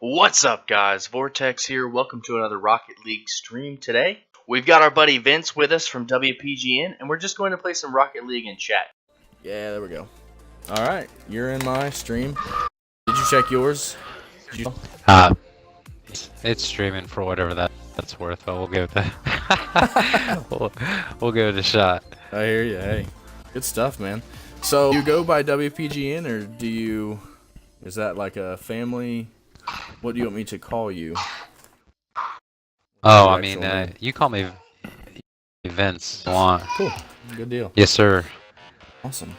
What's up, guys? Vortex here. Welcome to another Rocket League stream today. We've got our buddy Vince with us from WPGN, and we're just going to play some Rocket League in chat. Yeah, there we go. All right, you're in my stream. Did you check yours? It's streaming for whatever that's worth, but we'll give it a we'll give it a shot. I hear you. Hey, good stuff, man. So you go by WPGN, or do you? Is that like a family? What do you want me to call you? Oh, I mean, you call me Vince. Cool. Good deal. Yes, sir. Awesome.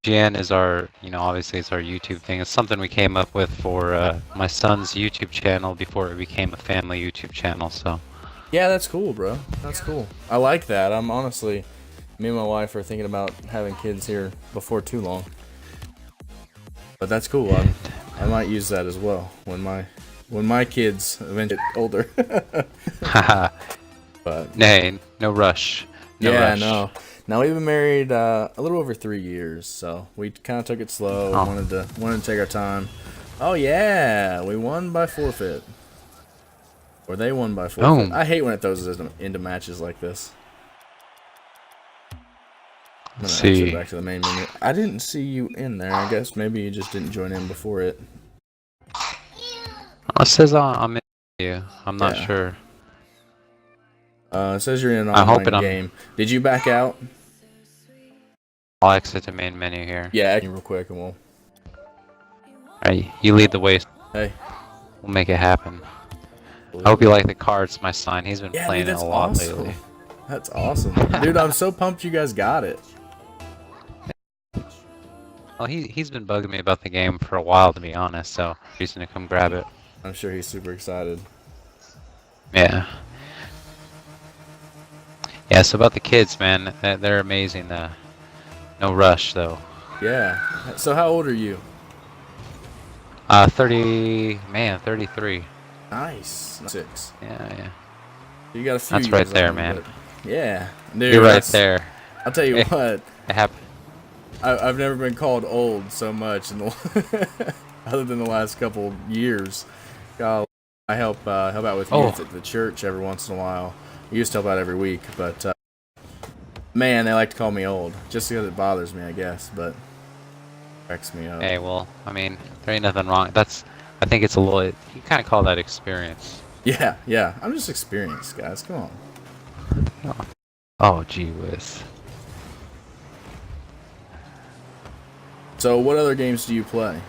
GN is our, obviously it's our YouTube thing. It's something we came up with for my son's YouTube channel before it became a family YouTube channel. So. Yeah, that's cool, bro. That's cool. I like that. I'm honestly, me and my wife are thinking about having kids here before too long. But that's cool. I might use that as well when my kids eventually get older. But nay, no rush. No rush. No. Now we've been married a little over 3 years, so we kind of took it slow. Oh. Wanted to take our time. Oh yeah, we won by forfeit, or they won by forfeit. Oh. I hate when it throws us into matches like this. I'm gonna exit back to the main menu. I didn't see you in there. I guess maybe you just didn't join in before it. It says I'm in you. I'm not sure. It says you're in an online game. Did you back out? I'll exit the main menu here. Yeah, real quick and we'll. Alright, you lead the way. Hey. We'll make it happen. I hope you like the cards, my son. He's been playing it a lot lately. That's awesome. Dude, I'm so pumped you guys got it. Well, he's been bugging me about the game for a while, to be honest, so he's gonna come grab it. I'm sure he's super excited. Yeah. Yeah, so about the kids, man, they're amazing. No rush, though. Yeah. So how old are you? 33. Nice. 6. Yeah. You got a few. That's right there, man. Yeah. Dude, you're right there. I'll tell you what. It happened. I've never been called old so much in the other than the last couple years. God, I help out with youth at the church every once in a while. I used to help out every week, but man, they like to call me old just because it bothers me, I guess. But it cracks me up. Hey, well, I mean, there ain't nothing wrong. I think it's a little. You kind of call that experience. Yeah. I'm just experienced, guys. Come on. Oh, gee whiz. So, what other games do you play?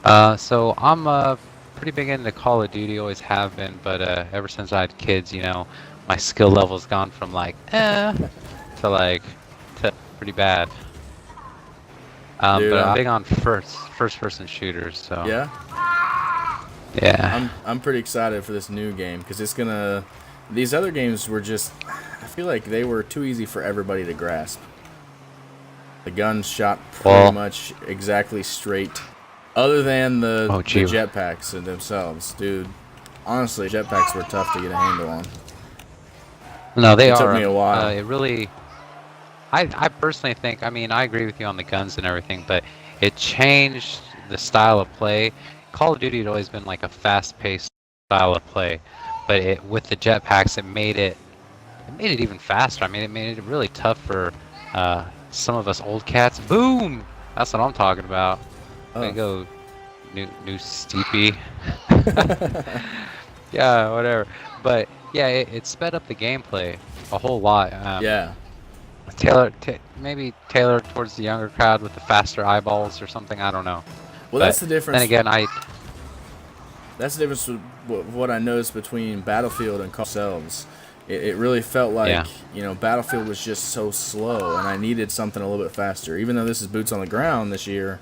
So I'm pretty big into Call of Duty, always have been, but ever since I had kids, my skill level's gone from like to pretty bad. Dude, but I'm big on first-person shooters. So yeah, I'm pretty excited for this new game because it's gonna. These other games were just, I feel like they were too easy for everybody to grasp. The guns shot pretty much exactly straight. Other than the jetpacks themselves, dude. Honestly, jetpacks were tough to get a handle on. No, they are. It took me a while. It really. I personally think. I mean, I agree with you on the guns and everything, but it changed the style of play. Call of Duty had always been like a fast-paced style of play, but with the jetpacks, it made it even faster. I mean, it made it really tough for some of us old cats. Boom! That's what I'm talking about. There go, new steepy. Yeah, whatever. But yeah, it sped up the gameplay a whole lot. Yeah. Maybe tailored towards the younger crowd with the faster eyeballs or something. I don't know. Well, that's the difference. Then again, that's the difference with what I noticed between Battlefield and Call themselves. It really felt like Battlefield was just so slow, and I needed something a little bit faster. Even though this is boots on the ground this year.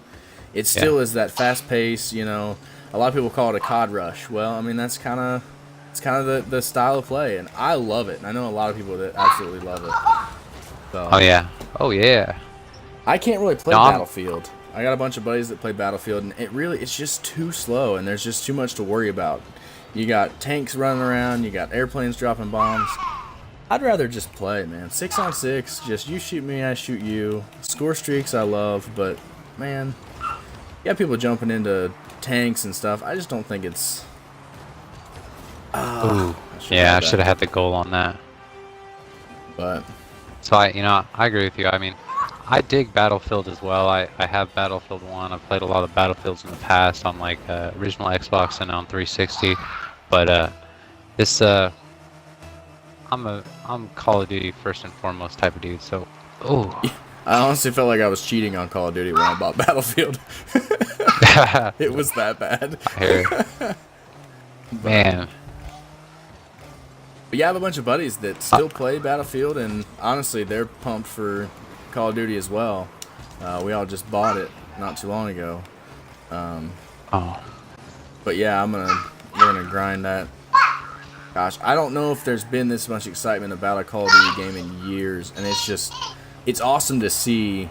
It still is that fast pace, A lot of people call it a COD rush. Well, I mean that's kind of the style of play, and I love it. And I know a lot of people that absolutely love it. So, oh yeah. I can't really play Battlefield. I got a bunch of buddies that play Battlefield, and it's just too slow, and there's just too much to worry about. You got tanks running around, you got airplanes dropping bombs. I'd rather just play, man. 6-on-6, just you shoot me, I shoot you. Score streaks I love, but man, you got people jumping into tanks and stuff. I just don't think it's. Ooh. Yeah, I should have had the goal on that. But. So I agree with you. I mean, I dig Battlefield as well. I have Battlefield 1. I've played a lot of Battlefields in the past on like original Xbox and on 360. But this I'm Call of Duty first and foremost type of dude. So, I honestly felt like I was cheating on Call of Duty when I bought Battlefield. It was that bad. I hear it. Man. But yeah, I have a bunch of buddies that still play Battlefield, and honestly, they're pumped for Call of Duty as well. We all just bought it not too long ago. But yeah, we're gonna grind that. Gosh, I don't know if there's been this much excitement about a Call of Duty game in years, and it's awesome to see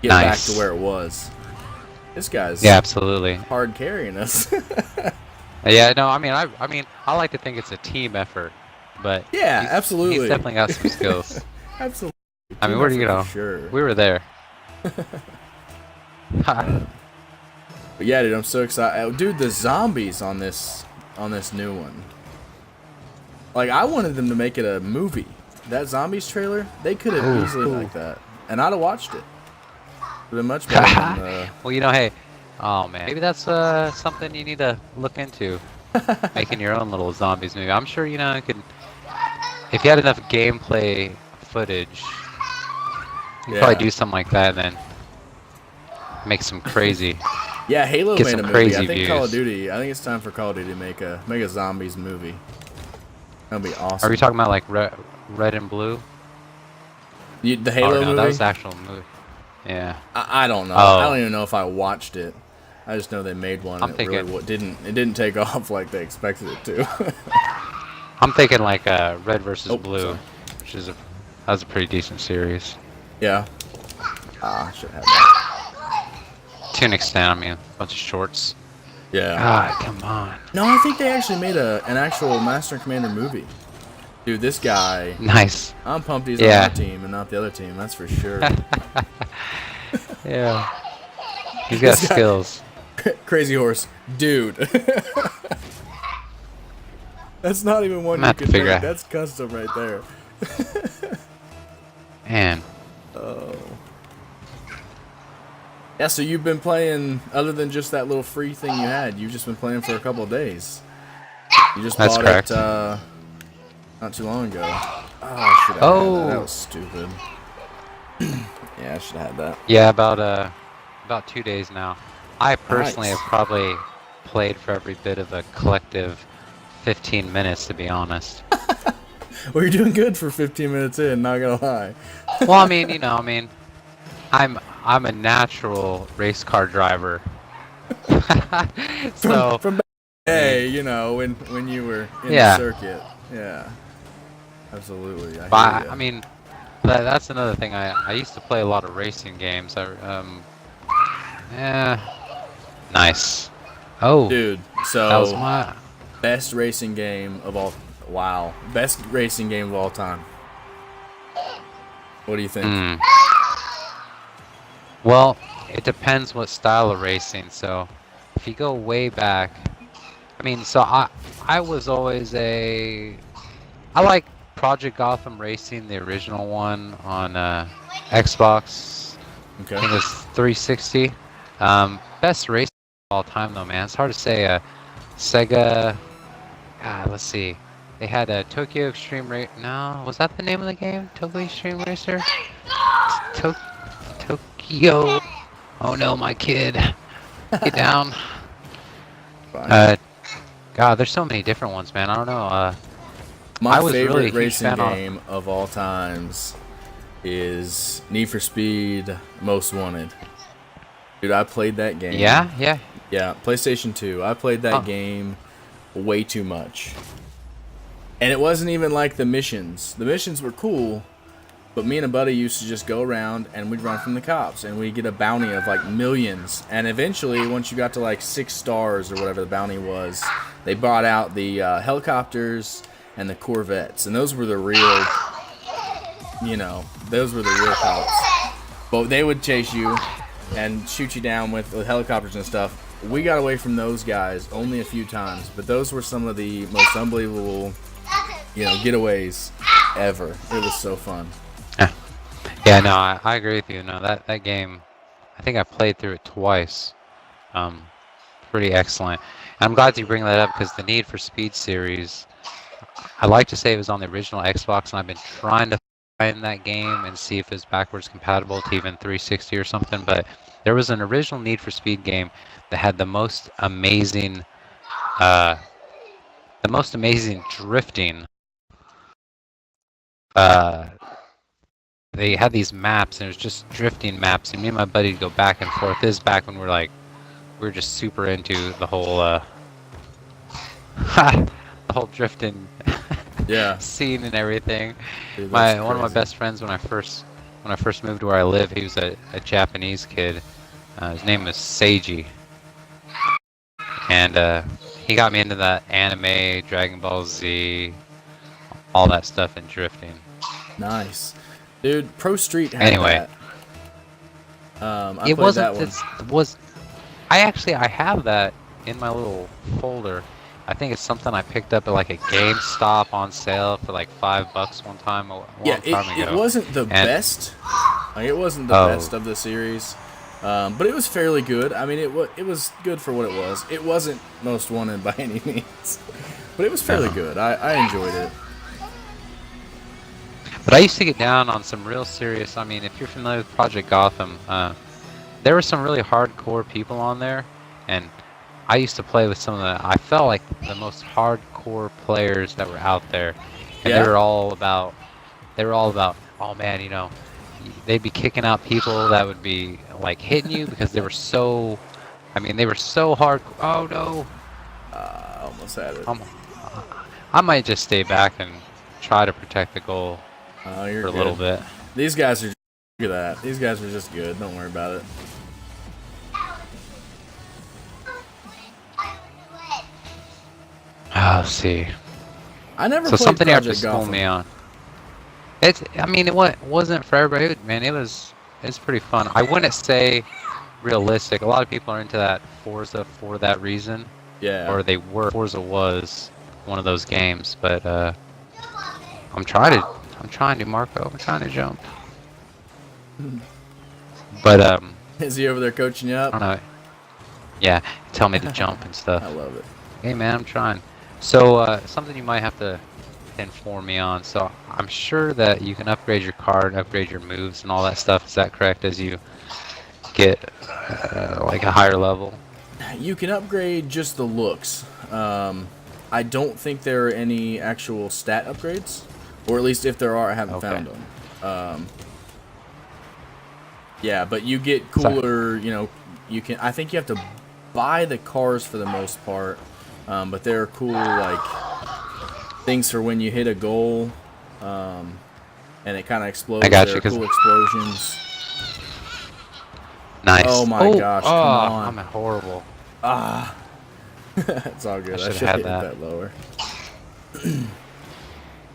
get back to where it was. This guy's absolutely hard carrying us. Yeah, no, I mean, I like to think it's a team effort, but yeah, absolutely, he's definitely got some skills. Absolutely. I mean, sure. We were there. But yeah, dude, I'm so excited, dude. The zombies on this new one, like, I wanted them to make it a movie. That zombies trailer, they could have easily like that, and I'd have watched it. Would have been much better than, well, hey. Oh man, maybe that's something you need to look into, making your own little zombies movie. I'm sure you can, if you had enough gameplay footage, you could probably do something like that and then make some crazy. Yeah, Halo get made some a movie. crazy I think views. Call of Duty. I think it's time for Call of Duty to make a zombies movie. That'd be awesome. Are we talking about like red and blue? The Halo movie? That was the actual movie. Yeah. I don't know. I don't even know if I watched it. I just know they made one. I'm and thinking, it didn't take off like they expected it to. I'm thinking like Red versus Blue, sorry. which is that was a pretty decent series. Yeah. I should have that. To an extent, I mean, a bunch of shorts. Yeah. God, come on. No, I think they actually made an actual Master and Commander movie. Dude, this guy. Nice. I'm pumped he's on our team and not the other team. That's for sure. Yeah. He's got skills. Crazy Horse, dude. That's not even one you can make. That's custom right there. Man. Oh. Yeah, so you've been playing, other than just that little free thing you had, you've just been playing for a couple of days. You just bought it not too long ago. Oh, I should have had that. That was stupid. Yeah, I should have had that. Yeah, about 2 days now. I personally have probably played for every bit of a collective 15 minutes, to be honest. Well, you're doing good for 15 minutes in, not gonna lie. Well, I mean, I'm a natural race car driver. So from back in the day, when you were in the circuit. Yeah. Absolutely. I mean, that's another thing. I used to play a lot of racing games. Nice. Oh, dude. So that was my best racing game of all. Wow, best racing game of all time. What do you think? Well, it depends what style of racing. So, if you go way back, I mean, so I was always I like Project Gotham Racing, the original one on Xbox. Okay. I think it was 360. Best racing of all time, though, man. It's hard to say. Sega. Let's see. They had a Tokyo Extreme Racer. No, was that the name of the game? Tokyo Extreme Racer? Tokyo. Oh no, my kid. Get down. God, there's so many different ones, man. I don't know. My favorite racing game of all times is Need for Speed Most Wanted. Dude, I played that game. Yeah? Yeah, PlayStation 2. I played that game way too much. And it wasn't even like the missions. The missions were cool, but me and a buddy used to just go around and we'd run from the cops and we'd get a bounty of like millions. And eventually, once you got to like 6 stars or whatever the bounty was, they brought out the helicopters and the Corvettes. And those were the real, those were the real cops. But they would chase you and shoot you down with helicopters and stuff. we got away from those guys only a few times, but those were some of the most unbelievable, getaways ever. It was so fun. Yeah, no, I agree with you. No, that game, I think I played through it twice. Pretty excellent. And I'm glad you bring that up because the Need for Speed series, I like to say it was on the original Xbox, and I've been trying to find that game and see if it's backwards compatible to even 360 or something. But there was an original Need for Speed game that had the most amazing drifting. They had these maps, and it was just drifting maps, and me and my buddy would go back and forth. This is back when we were just super into the whole the whole drifting scene and everything. Dude, One of my best friends when I first moved to where I live, he was a Japanese kid. His name was Seiji, and he got me into that anime, Dragon Ball Z, all that stuff, and drifting. Nice, dude. Pro Street had that. I it played wasn't. That one. I have that in my little folder. I think it's something I picked up at like a GameStop on sale for like $5 one time. It wasn't the best. It wasn't the best of the series, but it was fairly good. I mean, it was good for what it was. It wasn't most wanted by any means, but it was fairly good. I enjoyed it. But I used to get down on some real serious. I mean, if you're familiar with Project Gotham, there were some really hardcore people on there, and I used to play with some of I felt like the most hardcore players that were out there, and they were all about, oh man, they'd be kicking out people that would be like hitting you because they were so hard. Oh no! I almost had it. I might just stay back and try to protect the goal for a little bit. These guys are, look at that. These guys are just good. Don't worry about it. Oh, see. I never So played something you have to Project school Gotham. me on. It wasn't for everybody, man. It's pretty fun. I wouldn't say realistic. A lot of people are into that Forza for that reason. Yeah. Or they were. Forza was one of those games, but I'm trying to, Marco. I'm trying to jump. But is he over there coaching you up? I don't know. Yeah, tell me to jump and stuff. I love it. Hey man, I'm trying. So something you might have to inform me on. So I'm sure that you can upgrade your card and upgrade your moves and all that stuff. Is that correct? As you get like a higher level. You can upgrade just the looks. I don't think there are any actual stat upgrades, or at least if there are, I haven't found them. Yeah, but you get cooler. You can. I think you have to buy the cars for the most part, but they're cool like things for when you hit a goal, and it kind of explodes. I got there you. are cool explosions. Nice. Oh my gosh! Come on. I'm horrible. It's all good. I should have hit that. that lower.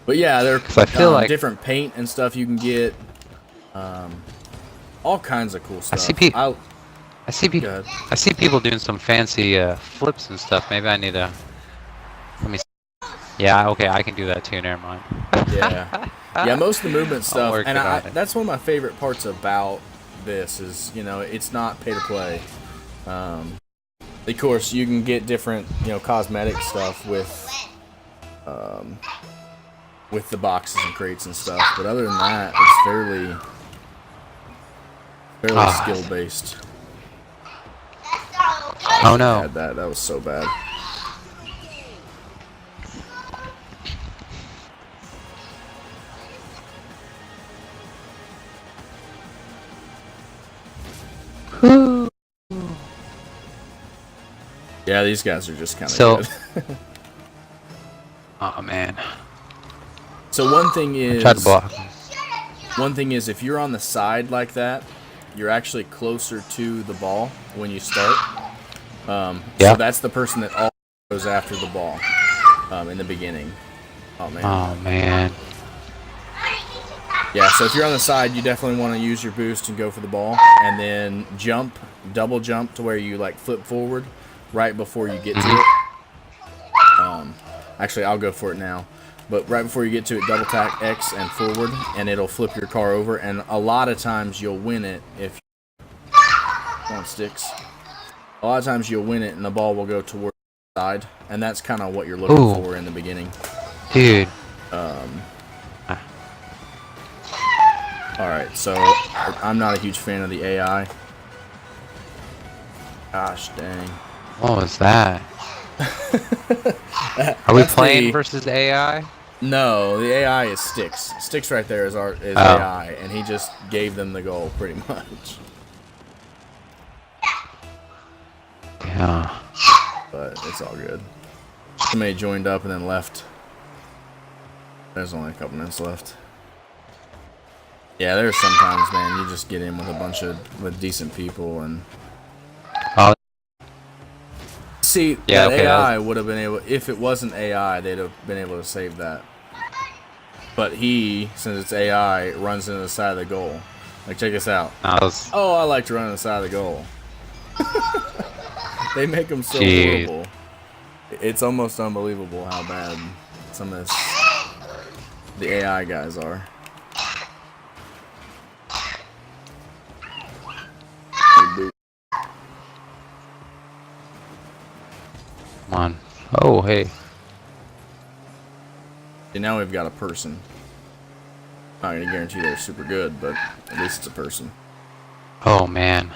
But yeah, there I feel are like different paint and stuff you can get. All kinds of cool stuff. I see people doing some fancy flips and stuff. Maybe I need to. Let me. Yeah. Okay. I can do that too. Never mind. Yeah. Most of the movement stuff, and that's one of my favorite parts about this is it's not pay to play. Of course, you can get different cosmetic stuff with the boxes and crates and stuff, but other than that, it's fairly skill based. Oh no! Had that was so bad. Yeah, these guys are just kind of good. Oh man. So one thing is if you're on the side like that, you're actually closer to the ball when you start. So that's the person that always goes after the ball in the beginning. Oh man. Oh man. Yeah, so if you're on the side, you definitely want to use your boost and go for the ball, and then jump, double jump to where you like flip forward right before you get to it. Actually, I'll go for it now. But right before you get to it, double tap X and forward, and it'll flip your car over. And a lot of times you'll win it if on sticks. A lot of times you'll win it, and the ball will go toward the side, and that's kind of what you're looking for in the beginning. Dude. All right, so I'm not a huge fan of the AI. Gosh dang. What was that? Are we playing versus AI? No, the AI is Sticks. Sticks right there is AI, and he just gave them the goal pretty much. Yeah. But it's all good. Somebody joined up and then left. There's only a couple minutes left. Yeah, there's sometimes, man, you just get in with a bunch of decent people and. See, yeah, that AI would have been able, if it wasn't AI, they'd have been able to save that. But he, since it's AI, runs into the side of the goal. Like, check this out. Oh, I like to run on the side of the goal. They make them so horrible. It's almost unbelievable how bad some of the AI guys are. Come on. Oh, hey. And now we've got a person. Not gonna guarantee they're super good, but at least it's a person. Oh, man.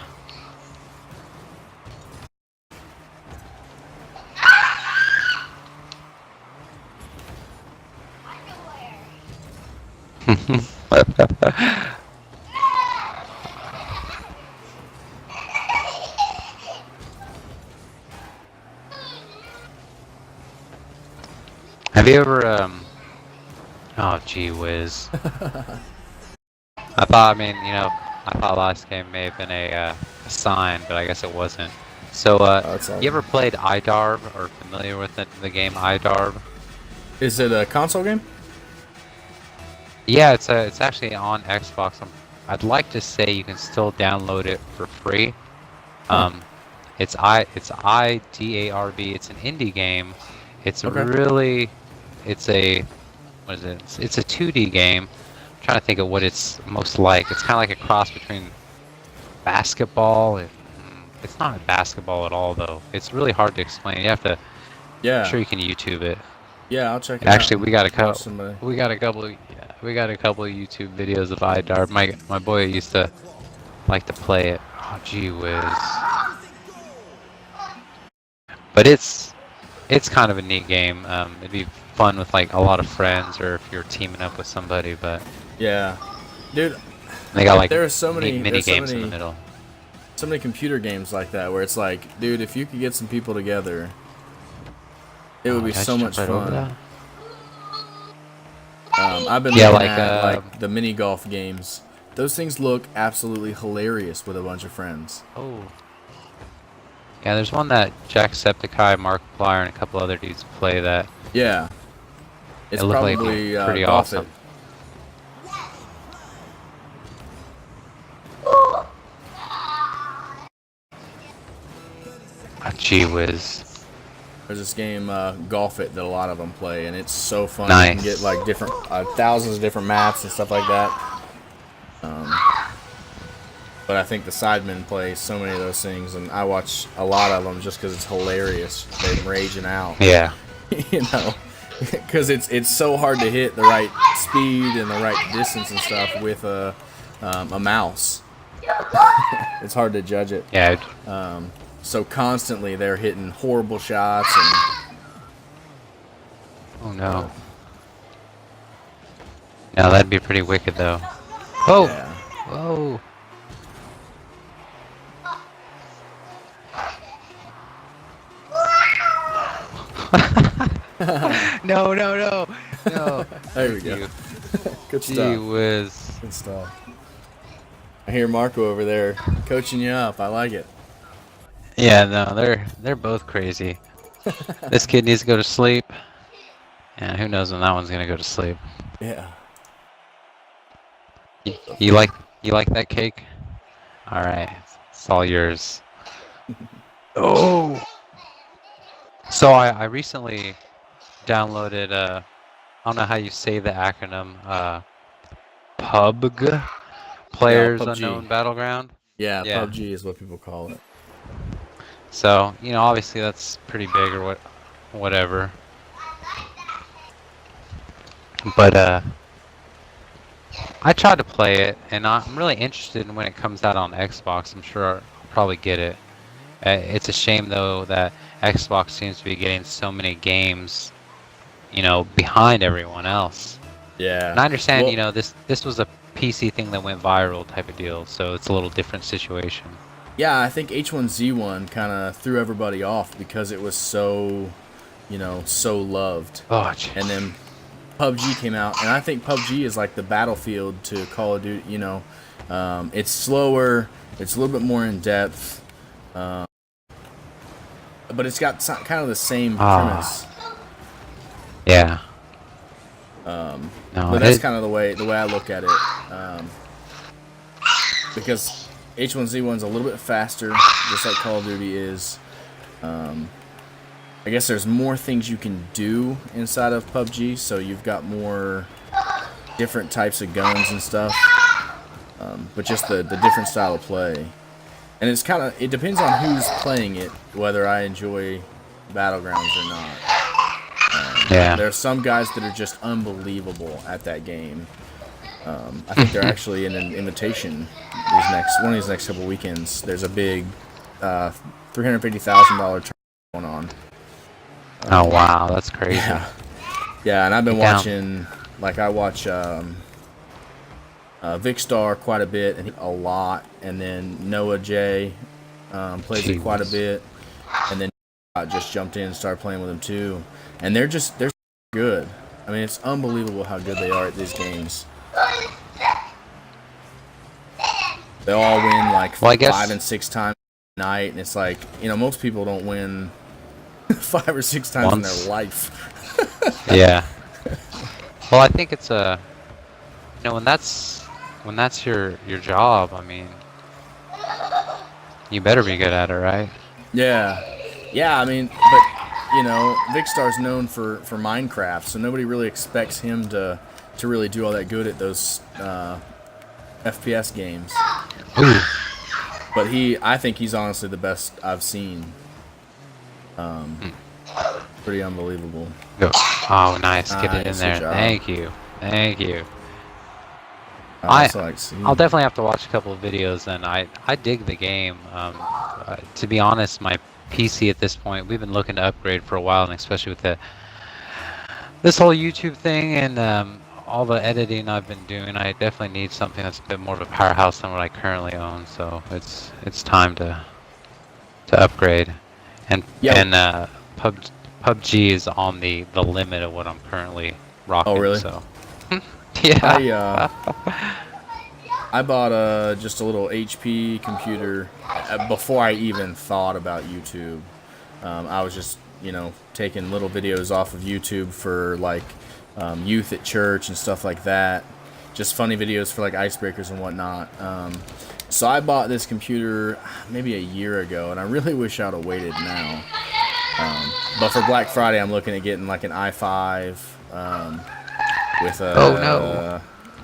Have you ever, oh, gee whiz. I thought last game may have been a sign, but I guess it wasn't. So, you ever played iDarb or familiar with the game iDarb? Is it a console game? Yeah, it's actually on Xbox. I'd like to say you can still download it for free. It's iDarb. It's an indie game. It's really, it's a 2D game. I'm trying to think of what it's most like. It's kind of like a cross between basketball. It's not basketball at all, though. It's really hard to explain. You have to. Yeah. I'm sure you can YouTube it. Yeah, I'll check it Actually, out. We got a couple of YouTube videos of iDarb. My boy used to like to play it. Oh, gee whiz. But it's kind of a neat game. It'd be fun with like a lot of friends, or if you're teaming up with somebody. But yeah, dude, they got like there are so many mini games in the middle. So many computer games like that where it's like, dude, if you could get some people together, it would be so much fun. I've been looking at like the mini golf games. Those things look absolutely hilarious with a bunch of friends. Oh. Yeah, there's one that Jacksepticeye, Markiplier, and a couple other dudes play that. Yeah. It's probably like pretty awesome. Oh, gee whiz. There's this game, Golf It, that a lot of them play, and it's so fun. Nice. You can get like different, thousands of different maps and stuff like that. But I think the Sidemen play so many of those things, and I watch a lot of them just because it's hilarious. They're raging out. Yeah. You know, because it's so hard to hit the right speed and the right distance and stuff with a mouse. It's hard to judge it. Yeah. So constantly they're hitting horrible shots and. Oh no. Now that'd be pretty wicked though. Oh. Yeah. Whoa. No. There we go. Good stuff. Gee whiz. Good stuff. I hear Marco over there coaching you up. I like it. Yeah, no, they're both crazy. This kid needs to go to sleep, and who knows when that one's gonna go to sleep. Yeah. You like that cake? All right, it's all yours. Oh. So I recently downloaded I don't know how you say the acronym PUBG, Yeah, Players PUBG. Unknown Battleground. Yeah, Yeah. PUBG is what people call it. So, obviously that's pretty big or whatever. But I tried to play it, and I'm really interested in when it comes out on Xbox. I'm sure I'll probably get it. It's a shame though that Xbox seems to be getting so many games, behind everyone else. Yeah. And I understand, Well, this was a PC thing that went viral type of deal, so it's a little different situation. yeah, I think H1Z1 kind of threw everybody off because it was so, so loved. Oh, And then PUBG came out, and I think PUBG is like the Battlefield to Call of Duty. It's slower, it's a little bit more in depth, but it's got kind of the same premise. Yeah. No, No, but that's kind of the way I look at it, because H1Z1's a little bit faster, just like Call of Duty is. I guess there's more things you can do inside of PUBG, so you've got more different types of guns and stuff, but just the different style of play. And it depends on who's playing it, whether I enjoy Battlegrounds or not. yeah. There are some guys that are just unbelievable at that game. I think they're actually in an invitation one of these next couple weekends. There's a big $350,000 tournament going on. Oh wow, that's crazy. Yeah, and I've been Down. watching, I watch Vicstar quite a bit, and a lot, and then Noah J plays it quite a bit, and then I just jumped in and started playing with him too, and they're good. I mean, it's unbelievable how good they are at these games. They all win 5 and 6 times a night, and it's like, most people don't win 5 or 6 times in their life. Yeah. Well, I think it's when that's your job. I mean, you better be good at it, right? Yeah. I mean, but Vicstar's known for Minecraft, so nobody really expects him to really do all that good at those FPS games. Ooh. But I think he's honestly the best I've seen. Pretty unbelievable. Go. Oh, nice. Get it in Nice, there. good job. Thank you. I'll definitely have to watch a couple of videos, and I dig the game. To be honest, my PC at this point, we've been looking to upgrade for a while, and especially with this whole YouTube thing and all the editing I've been doing, I definitely need something that's a bit more of a powerhouse than what I currently own. So it's time to upgrade, and PUBG is on the limit of what I'm currently rocking. Oh, really? So yeah. I bought just a little HP computer before I even thought about YouTube. I was just, taking little videos off of YouTube for youth at church and stuff like that. Just funny videos for icebreakers and whatnot. So I bought this computer maybe a year ago, and I really wish I'd have waited now. But for Black Friday, I'm looking at getting an i5 with the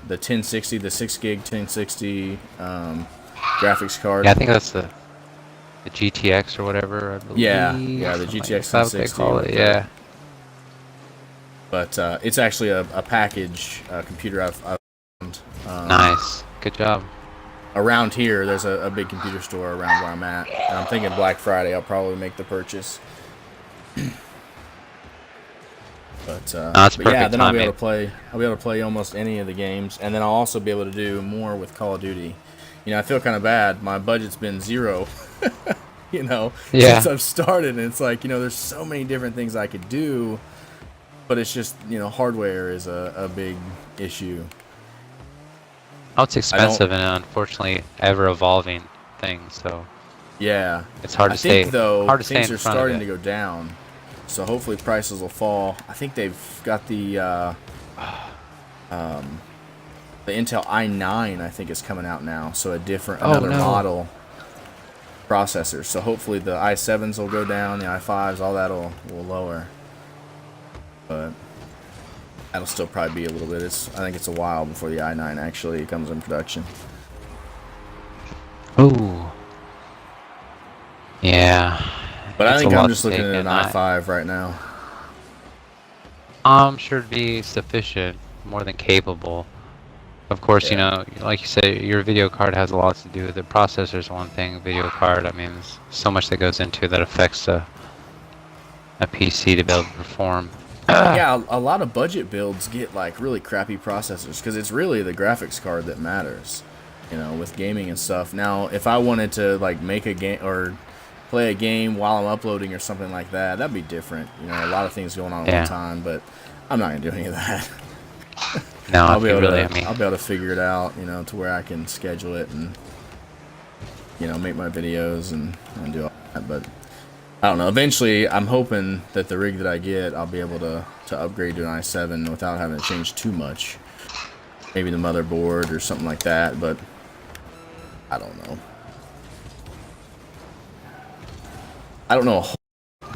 1060, the 6 gig 1060 graphics card. Yeah, I think that's the GTX or whatever. I believe. Yeah, the GTX 1060. They call it, yeah. But it's actually a package computer I've found. Nice, good job. Around here, there's a big computer store around where I'm at, and I'm thinking Black Friday I'll probably make the purchase. But yeah, then I'll be able to play. I'll be able to play almost any of the games, and then I'll also be able to do more with Call of Duty. I feel kind of bad. My budget's been zero, since I've started, and it's like, there's so many different things I could do, but it's just, hardware is a big issue. Oh, it's expensive and unfortunately ever evolving thing. So yeah, it's hard to stay. I think though hard to things stay are starting to go down. So hopefully prices will fall. I think they've got the the Intel i9 I think is coming out now, so another model processor. So hopefully the i7s will go down, the i5s, all that will lower. But that'll still probably be a little bit. I think it's a while before the i9 actually comes in production. Ooh. Yeah. But I think I'm just looking at an i5 right now. I'm sure it'd be sufficient, more than capable. Of course, you know, like you said, your video card has a lot to do with it. Processor's one thing, video card, I mean, there's so much that goes into that affects a PC to be able to perform. Yeah, a lot of budget builds get like really crappy processors because it's really the graphics card that matters, you know, with gaming and stuff. Now, if I wanted to like make a game or play a game while I'm uploading or something like that, that'd be different. You know, a lot of things going on at one time, but I'm not gonna do any of that. No, I'll be able to figure it out, you know, to where I can schedule it and, you know, make my videos and do all that. But I don't know. Eventually, I'm hoping that the rig that I get, I'll be able to upgrade to an i7 without having to change too much. Maybe the motherboard or something like that, but I don't know. I don't know. I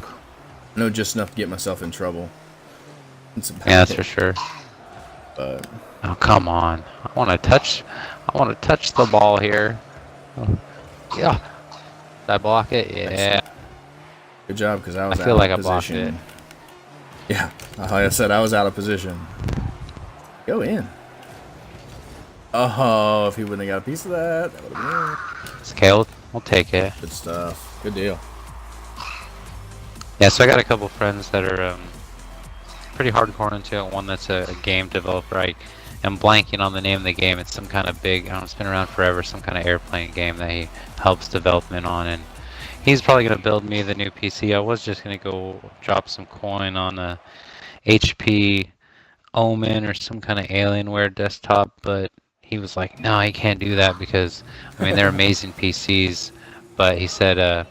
know just enough to get myself in trouble. Yeah, that's for sure. But oh, come on! I want to touch the ball here. Yeah. Did I block it? Yeah. Excellent. Good job, because I was out of position. I blocked it. Yeah, like I said, I was out of position. Go in. Oh, if he wouldn't have got a piece of that, that would have been it. Scale, we'll take it. Good stuff. Good deal. Yeah, so I got a couple friends that are pretty hardcore into it. One that's a game developer. I am blanking on the name of the game. It's some kind of big, I don't know, it's been around forever, some kind of airplane game that he helps development on, and he's probably going to build me the new PC. I was just going to go drop some coin on a HP Omen or some kind of Alienware desktop, but he was like, no, he can't do that because, I mean, they're amazing PCs, but he said,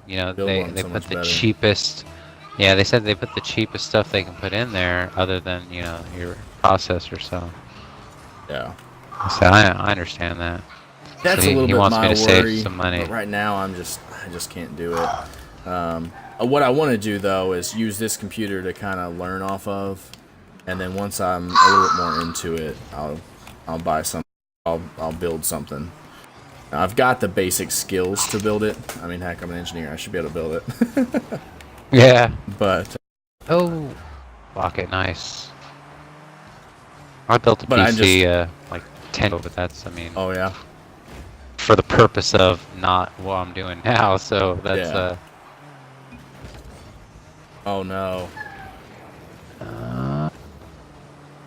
you know, they put the cheapest, yeah, they said they put the cheapest stuff they can put in there other than, you know, your processor, so. Yeah. So I understand that. That's so a little bit wants my me to worry, save some money. But right now I just can't do it. What I want to do though is use this computer to kind of learn off of, and then once I'm a little bit more into it, I'll buy some. I'll build something. Now, I've got the basic skills to build it. I mean, heck, I'm an engineer. I should be able to build it. Yeah. But oh, rocket, nice. I built a PC like 10, but that's, I mean. Oh yeah. For the purpose of not what I'm doing now, so that's Oh no.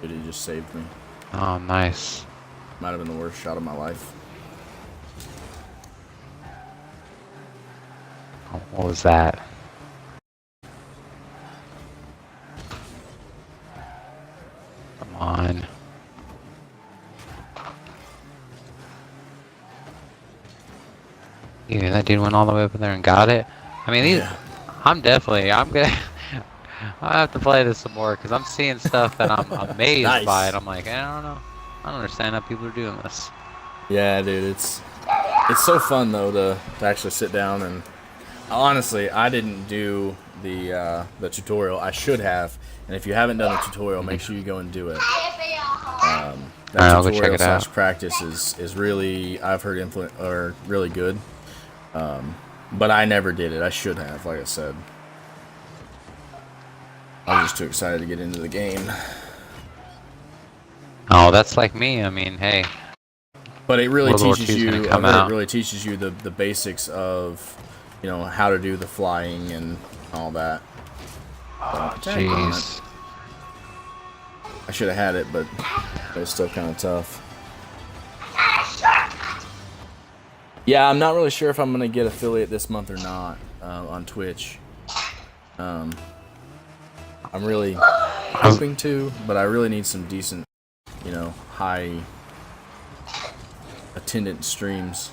Dude, he just saved me. Oh, nice. Might have been the worst shot of my life. Oh, what was that? Come on. Yeah, that dude went all the way up in there and got it. I mean, these. I'm gonna. I have to play this some more because I'm seeing stuff that I'm amazed by, and I'm like, I don't know. I don't understand how people are doing this. Yeah, dude, it's so fun though to actually sit down and. Honestly, I didn't do the tutorial. I should have, and if you haven't done the tutorial, make sure you go and do it. That tutorial / practice is really, I've heard, really good. But I never did it. I should have, like I said. I was just too excited to get into the game. Oh, that's like me. I mean, hey. But it really teaches you. It really teaches you the basics of, you know, how to do the flying and all that. Oh, jeez. I should have had it, but it was still kind of tough. Yeah, I'm not really sure if I'm going to get affiliate this month or not on Twitch. I'm really hoping to, but I really need some decent, you know, high attendance streams.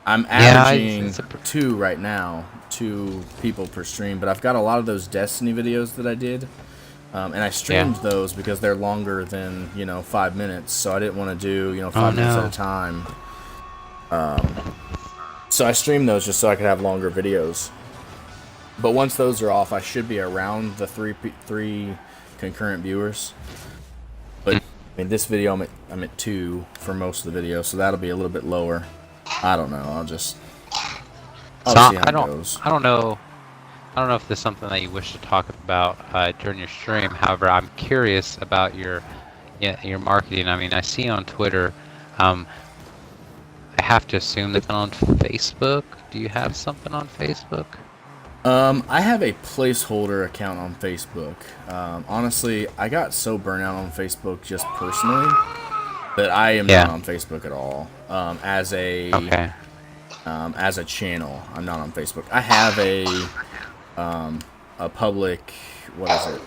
I'm averaging 2 right now, 2 people per stream, but I've got a lot of those Destiny videos that I did And I streamed those because they're longer than 5 minutes, so I didn't want to do 5 minutes at a time. So I streamed those just so I could have longer videos. But once those are off, I should be around the three concurrent viewers. But I mean, this video I'm at 2 for most of the video, so that'll be a little bit lower. I don't know. I'll see how it goes. I don't know if there's something that you wish to talk about during your stream. However, I'm curious about your marketing. I mean, I see on Twitter. I have to assume that's on Facebook. Do you have something on Facebook? I have a placeholder account on Facebook. Honestly, I got so burnt out on Facebook just personally that I am not on Facebook at all. As a channel, I'm not on Facebook. I have a public, what is it?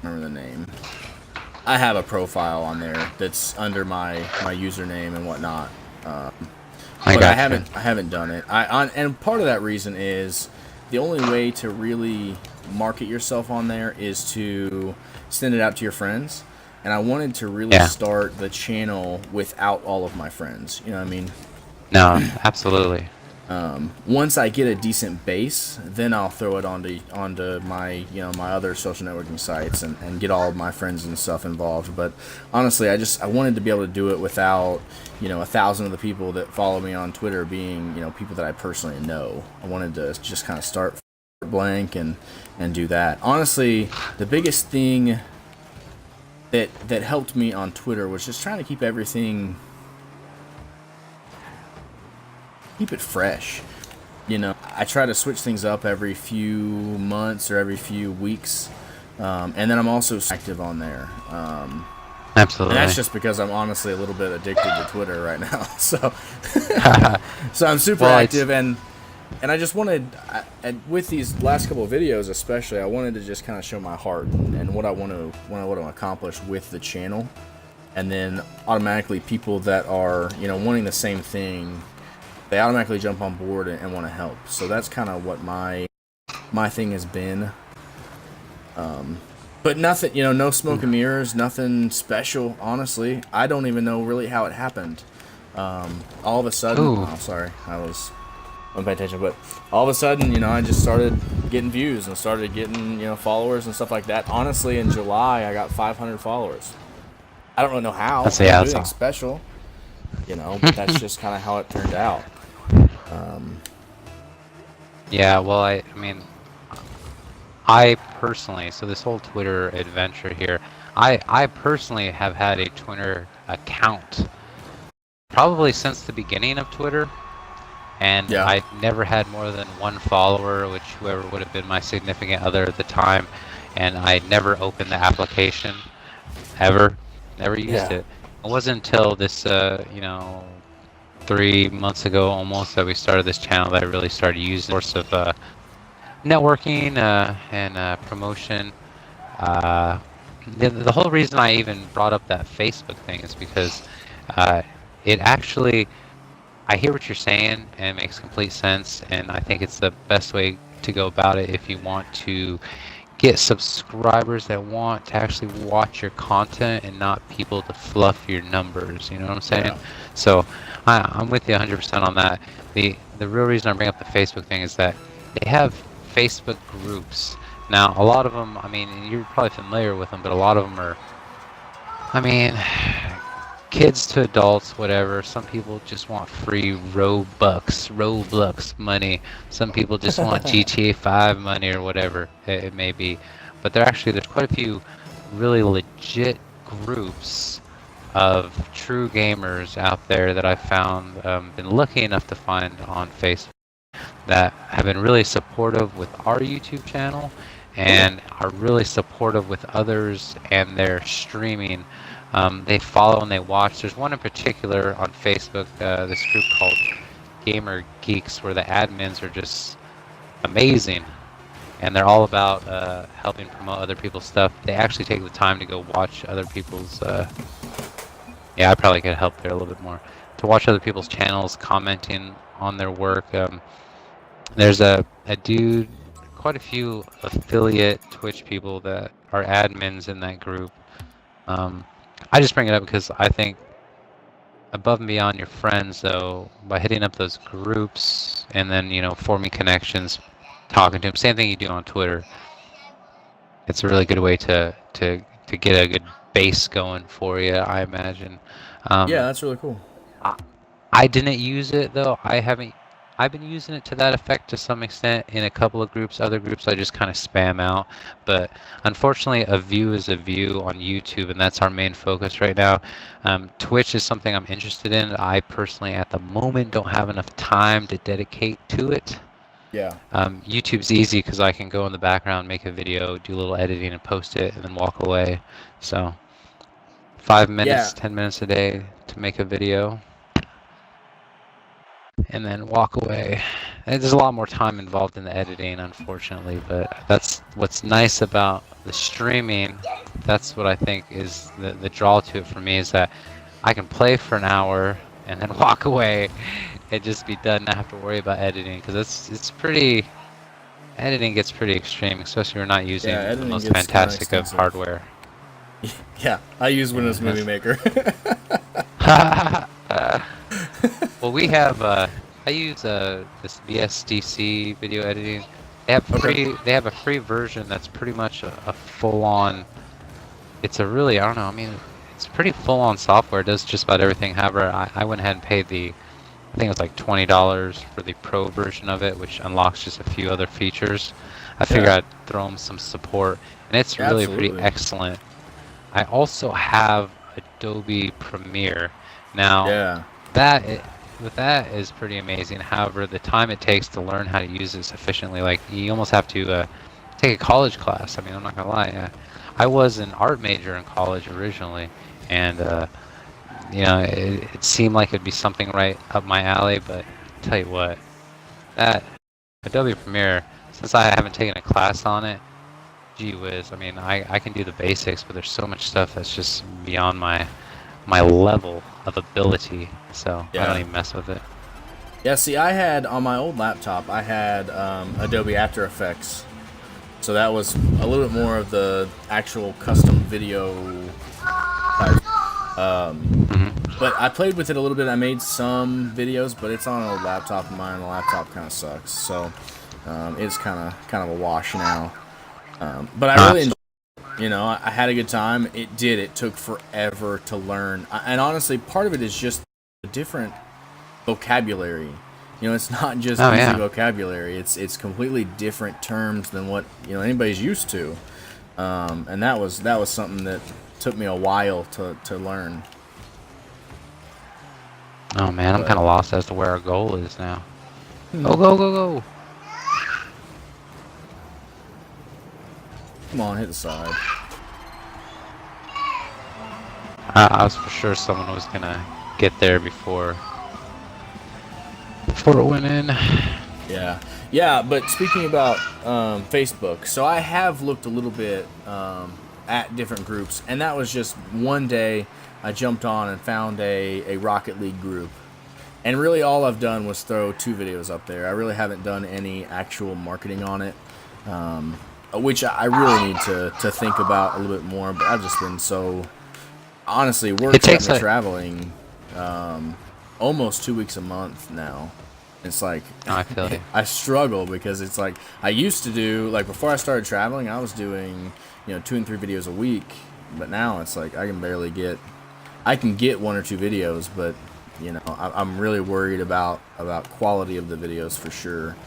Remember the name. I have a profile on there that's under my username and whatnot. But I haven't done it. And part of that reason is the only way to really market yourself on there is to send it out to your friends. And I wanted to really start the channel without all of my friends. You know what I mean? No, absolutely. Once I get a decent base, then I'll throw it onto my my other social networking sites and get all of my friends and stuff involved. But honestly, I wanted to be able to do it without 1,000 of the people that follow me on Twitter being people that I personally know. I wanted to just kind of start blank and do that. Honestly, the biggest thing that helped me on Twitter was just trying to keep everything. Keep it fresh. I try to switch things up every few months or every few weeks. And then I'm also active on there. Absolutely. And that's just because I'm honestly a little bit addicted to Twitter right now. So so I'm super active and I just wanted, with these last couple of videos especially, I wanted to just kind of show my heart and what I want to accomplish with the channel. And then automatically people that are, wanting the same thing, they automatically jump on board and want to help. So that's kind of what my thing has been. But nothing, no smoke and mirrors, nothing special, honestly. I don't even know really how it happened. All of a sudden, sorry, I wasn't paying attention, but all of a sudden, I just started getting views and started getting, followers and stuff like that. Honestly, in July, I got 500 followers. I don't really know how. That's anything special, but that's just kind of how it turned out. Yeah, well, I mean, I personally, so this whole Twitter adventure here, I personally have had a Twitter account probably since the beginning of Twitter, and I never had more than one follower, which whoever would have been my significant other at the time, and I never opened the application, ever, never used it. It wasn't until this, 3 months ago almost that we started this channel that I really started using source of networking and promotion. The whole reason I even brought up that Facebook thing is because it actually, I hear what you're saying and it makes complete sense, and I think it's the best way to go about it if you want to get subscribers that want to actually watch your content and not people to fluff your numbers. You know what I'm saying? So I'm with you 100% on that. The real reason I bring up the Facebook thing is that they have Facebook groups. Now, a lot of them, I mean, you're probably familiar with them, but a lot of them are, I mean, kids to adults, whatever. Some people just want free Roblox money. Some people just want GTA 5 money or whatever it may be. But there's quite a few really legit groups of true gamers out there that I've found, been lucky enough to find on Facebook, that have been really supportive with our YouTube channel and are really supportive with others and their streaming. They follow and they watch. There's one in particular on Facebook, this group called Gamer Geeks, where the admins are just amazing, and they're all about helping promote other people's stuff. They actually take the time to go watch other people's I probably could help there a little bit more, to watch other people's channels, commenting on their work. There's a dude, quite a few affiliate Twitch people that are admins in that group. I just bring it up because I think above and beyond your friends, though, by hitting up those groups and then, you know, forming connections, talking to them, same thing you do on Twitter, it's a really good way to get a good base going for you, I imagine. Yeah, that's really cool. I didn't use it though. I've been using it to that effect to some extent in a couple of groups. Other groups I just kind of spam out. But unfortunately, a view is a view on YouTube, and that's our main focus right now. Twitch is something I'm interested in. I personally, at the moment, don't have enough time to dedicate to it. Yeah. YouTube's easy because I can go in the background, make a video, do a little editing, and post it, and then walk away. So 5 minutes, 10 minutes a day to make a video, and then walk away. And there's a lot more time involved in the editing, unfortunately, but that's what's nice about the streaming. That's what I think is the draw to it for me, is that I can play for an hour and then walk away and just be done, not have to worry about editing, because it's pretty, editing gets pretty extreme, especially if you're not using the most fantastic of hardware. Yeah, I use Windows Movie Maker. Well, we have I use this VSDC video editing. They have a free version that's pretty much a full-on. It's a really, I don't know, I mean, it's pretty full-on software. It does just about everything. However, I went ahead and paid I think it was like $20 for the pro version of it, which unlocks just a few other features. I figured I'd throw them some support, and it's really pretty excellent. I also have Adobe Premiere. Now, that is pretty amazing. However, the time it takes to learn how to use it sufficiently, like, you almost have to take a college class. I mean, I'm not gonna lie. I was an art major in college originally, and you know, it seemed like it'd be something right up my alley. But I'll tell you what, that Adobe Premiere, since I haven't taken a class on it, gee whiz. I mean, I can do the basics, but there's so much stuff that's just beyond my level of ability, so I don't even mess with it. Yeah, see, I had, on my old laptop, I had Adobe After Effects, so that was a little bit more of the actual custom video type. But I played with it a little bit. I made some videos, but it's on an old laptop of mine. The laptop kind of sucks, so it's kind of a wash now. But I really enjoyed it. You know, I had a good time. It took forever to learn. And honestly, part of it is just a different vocabulary. You know, it's not just easy vocabulary. It's completely different terms than what, you know, anybody's used to. And that was something that took me a while to learn. Oh man, I'm kind of lost as to where our goal is now. Go! Come on, hit the side. I was for sure someone was gonna get there before it went in. Yeah. But speaking about Facebook, so I have looked a little bit at different groups, and that was just one day I jumped on and found a Rocket League group, and really all I've done was throw 2 videos up there. I really haven't done any actual marketing on it. Which I really need to think about a little bit more, but I've just been so, honestly, work's got me traveling almost 2 weeks a month now. It's like, I feel you. I struggle because it's like, I used to do, like before I started traveling, I was doing, you know, 2 and 3 videos a week, but now it's like, I can get 1 or 2 videos, but, you know, I'm really worried about quality of the videos for sure.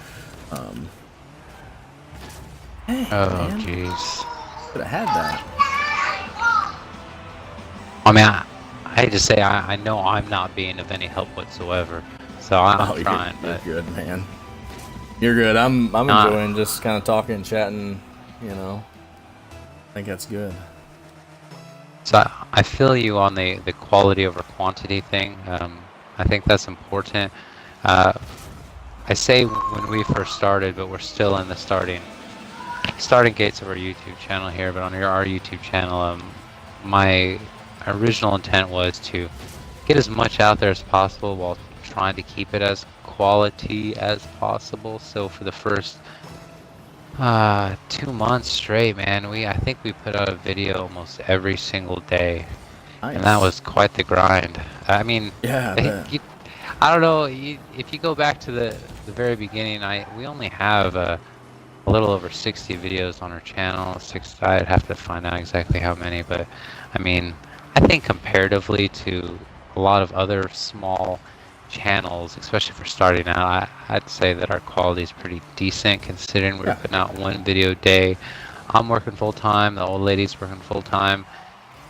Hey, oh, jeez. Could have had that. I mean, I hate to say, I know I'm not being of any help whatsoever, so I'm trying. You're good, man. You're good. I'm enjoying just kind of talking, chatting. You know, I think that's good. So I feel you on the quality over quantity thing. I think that's important. I say when we first started, but we're still in the starting gates of our YouTube channel here. But on our YouTube channel, my original intent was to get as much out there as possible while trying to keep it as quality as possible. So for the first 2 months straight, man, I think we put out a video almost every single day, Nice. and that was quite the grind. I mean, Yeah, I don't know, if you go back to the very beginning, we only have a little over 60 videos on our channel. I'd have to find out exactly how many, but I mean, I think comparatively to a lot of other small channels, especially for starting out, I'd say that our quality is pretty decent considering we're putting out one video a day. I'm working full time, the old lady's working full time,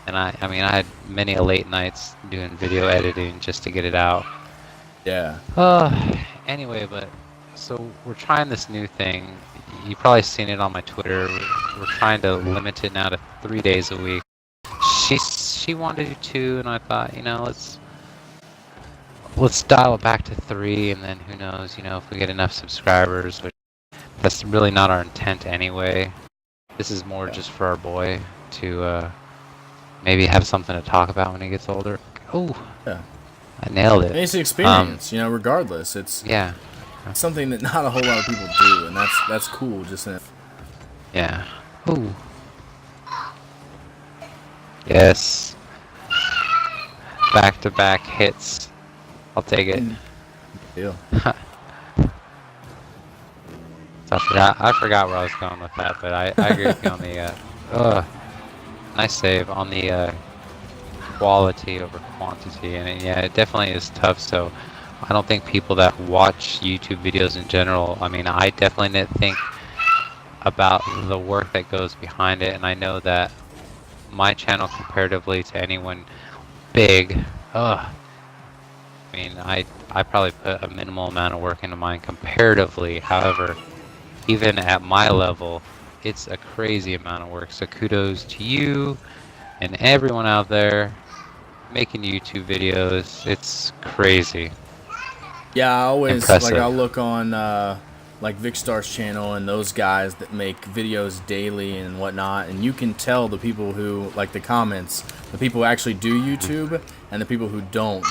and I mean, I had many late nights doing video editing just to get it out. Yeah. Anyway, but so we're trying this new thing. You've probably seen it on my Twitter. We're trying to limit it now to 3 days a week. She wanted to do 2, and I thought, you know, let's dial it back to 3, and then who knows, you know, if we get enough subscribers, which that's really not our intent anyway. This is more just for our boy to maybe have something to talk about when he gets older. Oh, yeah. I nailed it. It's an experience, you know, regardless. It's something that not a whole lot of people do, and that's cool. Just yeah. Ooh. Yes. Back-to-back hits. I'll take it. Deal. So I forgot where I was going with that, but I agree with you on the nice save on the quality over quantity, and yeah, it definitely is tough. So I don't think people that watch YouTube videos in general, I mean, I definitely didn't think about the work that goes behind it, and I know that my channel comparatively to anyone big, I mean, I probably put a minimal amount of work into mine comparatively. However, even at my level, it's a crazy amount of work. So kudos to you and everyone out there making YouTube videos. It's crazy. Yeah, I always impressive. I'll look on like Vicstar's channel and those guys that make videos daily and whatnot, and you can tell the people who, like, the comments, the people who actually do YouTube and the people who don't,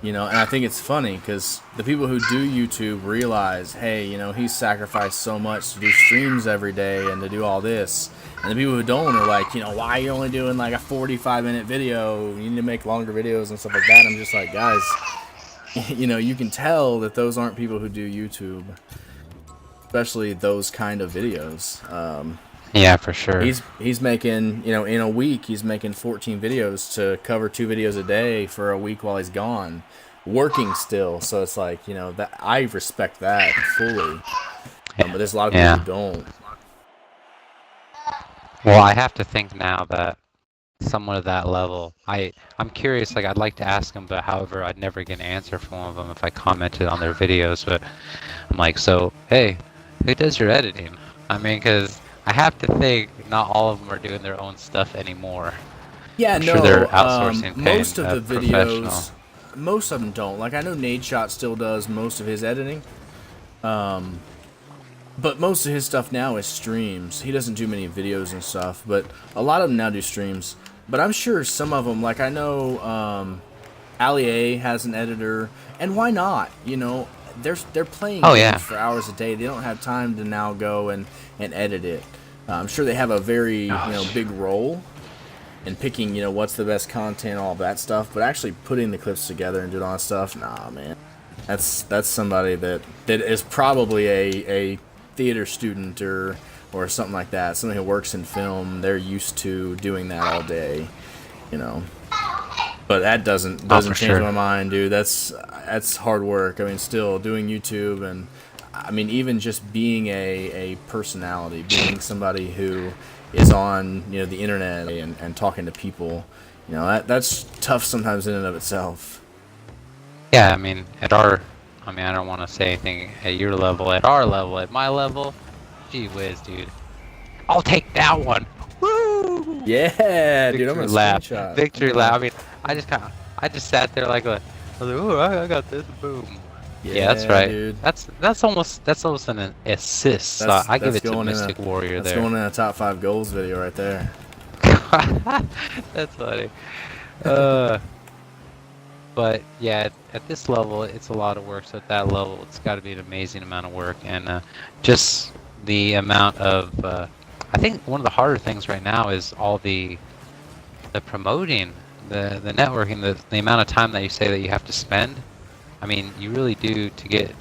you know. And I think it's funny because the people who do YouTube realize, hey, you know, he's sacrificed so much to do streams every day and to do all this, and the people who don't are like, you know, why are you only doing like a 45-minute video? You need to make longer videos and stuff like that. And I'm just like, guys, you know, you can tell that those aren't people who do YouTube, especially those kind of videos. Yeah, for sure. He's making, you know, in a week he's making 14 videos to cover 2 videos a day for a week while he's gone, working still. So it's like, you know, that I respect that fully. But there's a lot of people who don't. Well, I have to think now that someone at that level, I'm curious, like, I'd like to ask them, but however, I'd never get an answer from one of them if I commented on their videos. But I'm like, so, hey, who does your editing? I mean, because I have to think not all of them are doing their own stuff anymore. Yeah, I'm no, sure they're outsourcing most of the videos, most of them don't. Like, I know Nadeshot still does most of his editing. But most of his stuff now is streams. He doesn't do many videos and stuff, but a lot of them now do streams. But I'm sure some of them, like I know Ali A has an editor, and why not? You know, they're playing games for hours a day. They don't have time to now go and edit it. I'm sure they have a very big role in picking, you know, what's the best content, all of that stuff. But actually putting the clips together and doing all that stuff, nah, man. That's somebody that is probably a theater student or something like that. Somebody who works in film, they're used to doing that all day, you know. But that doesn't change my mind, dude. That's hard work. I mean, still doing YouTube, and I mean, even just being a personality, being somebody who is on, you know, the internet and talking to people, you know, that's tough sometimes in and of itself. Yeah, I mean, I don't want to say anything at your level. At our level, at my level, gee whiz, dude. I'll take that one. Woo! Yeah, dude, I'm gonna screenshot. Victory lap. I mean, I just sat there like I was like, ooh, I got this. Boom. Yeah, that's right. Dude. That's almost an assist. So I give it to Mystic Warrior there. That's going in a top 5 goals video right there. That's funny. But yeah, at this level, it's a lot of work. So at that level, it's got to be an amazing amount of work, and just the amount of. I think one of the harder things right now is all the promoting, the networking, the amount of time that you say that you have to spend. I mean, you really do to get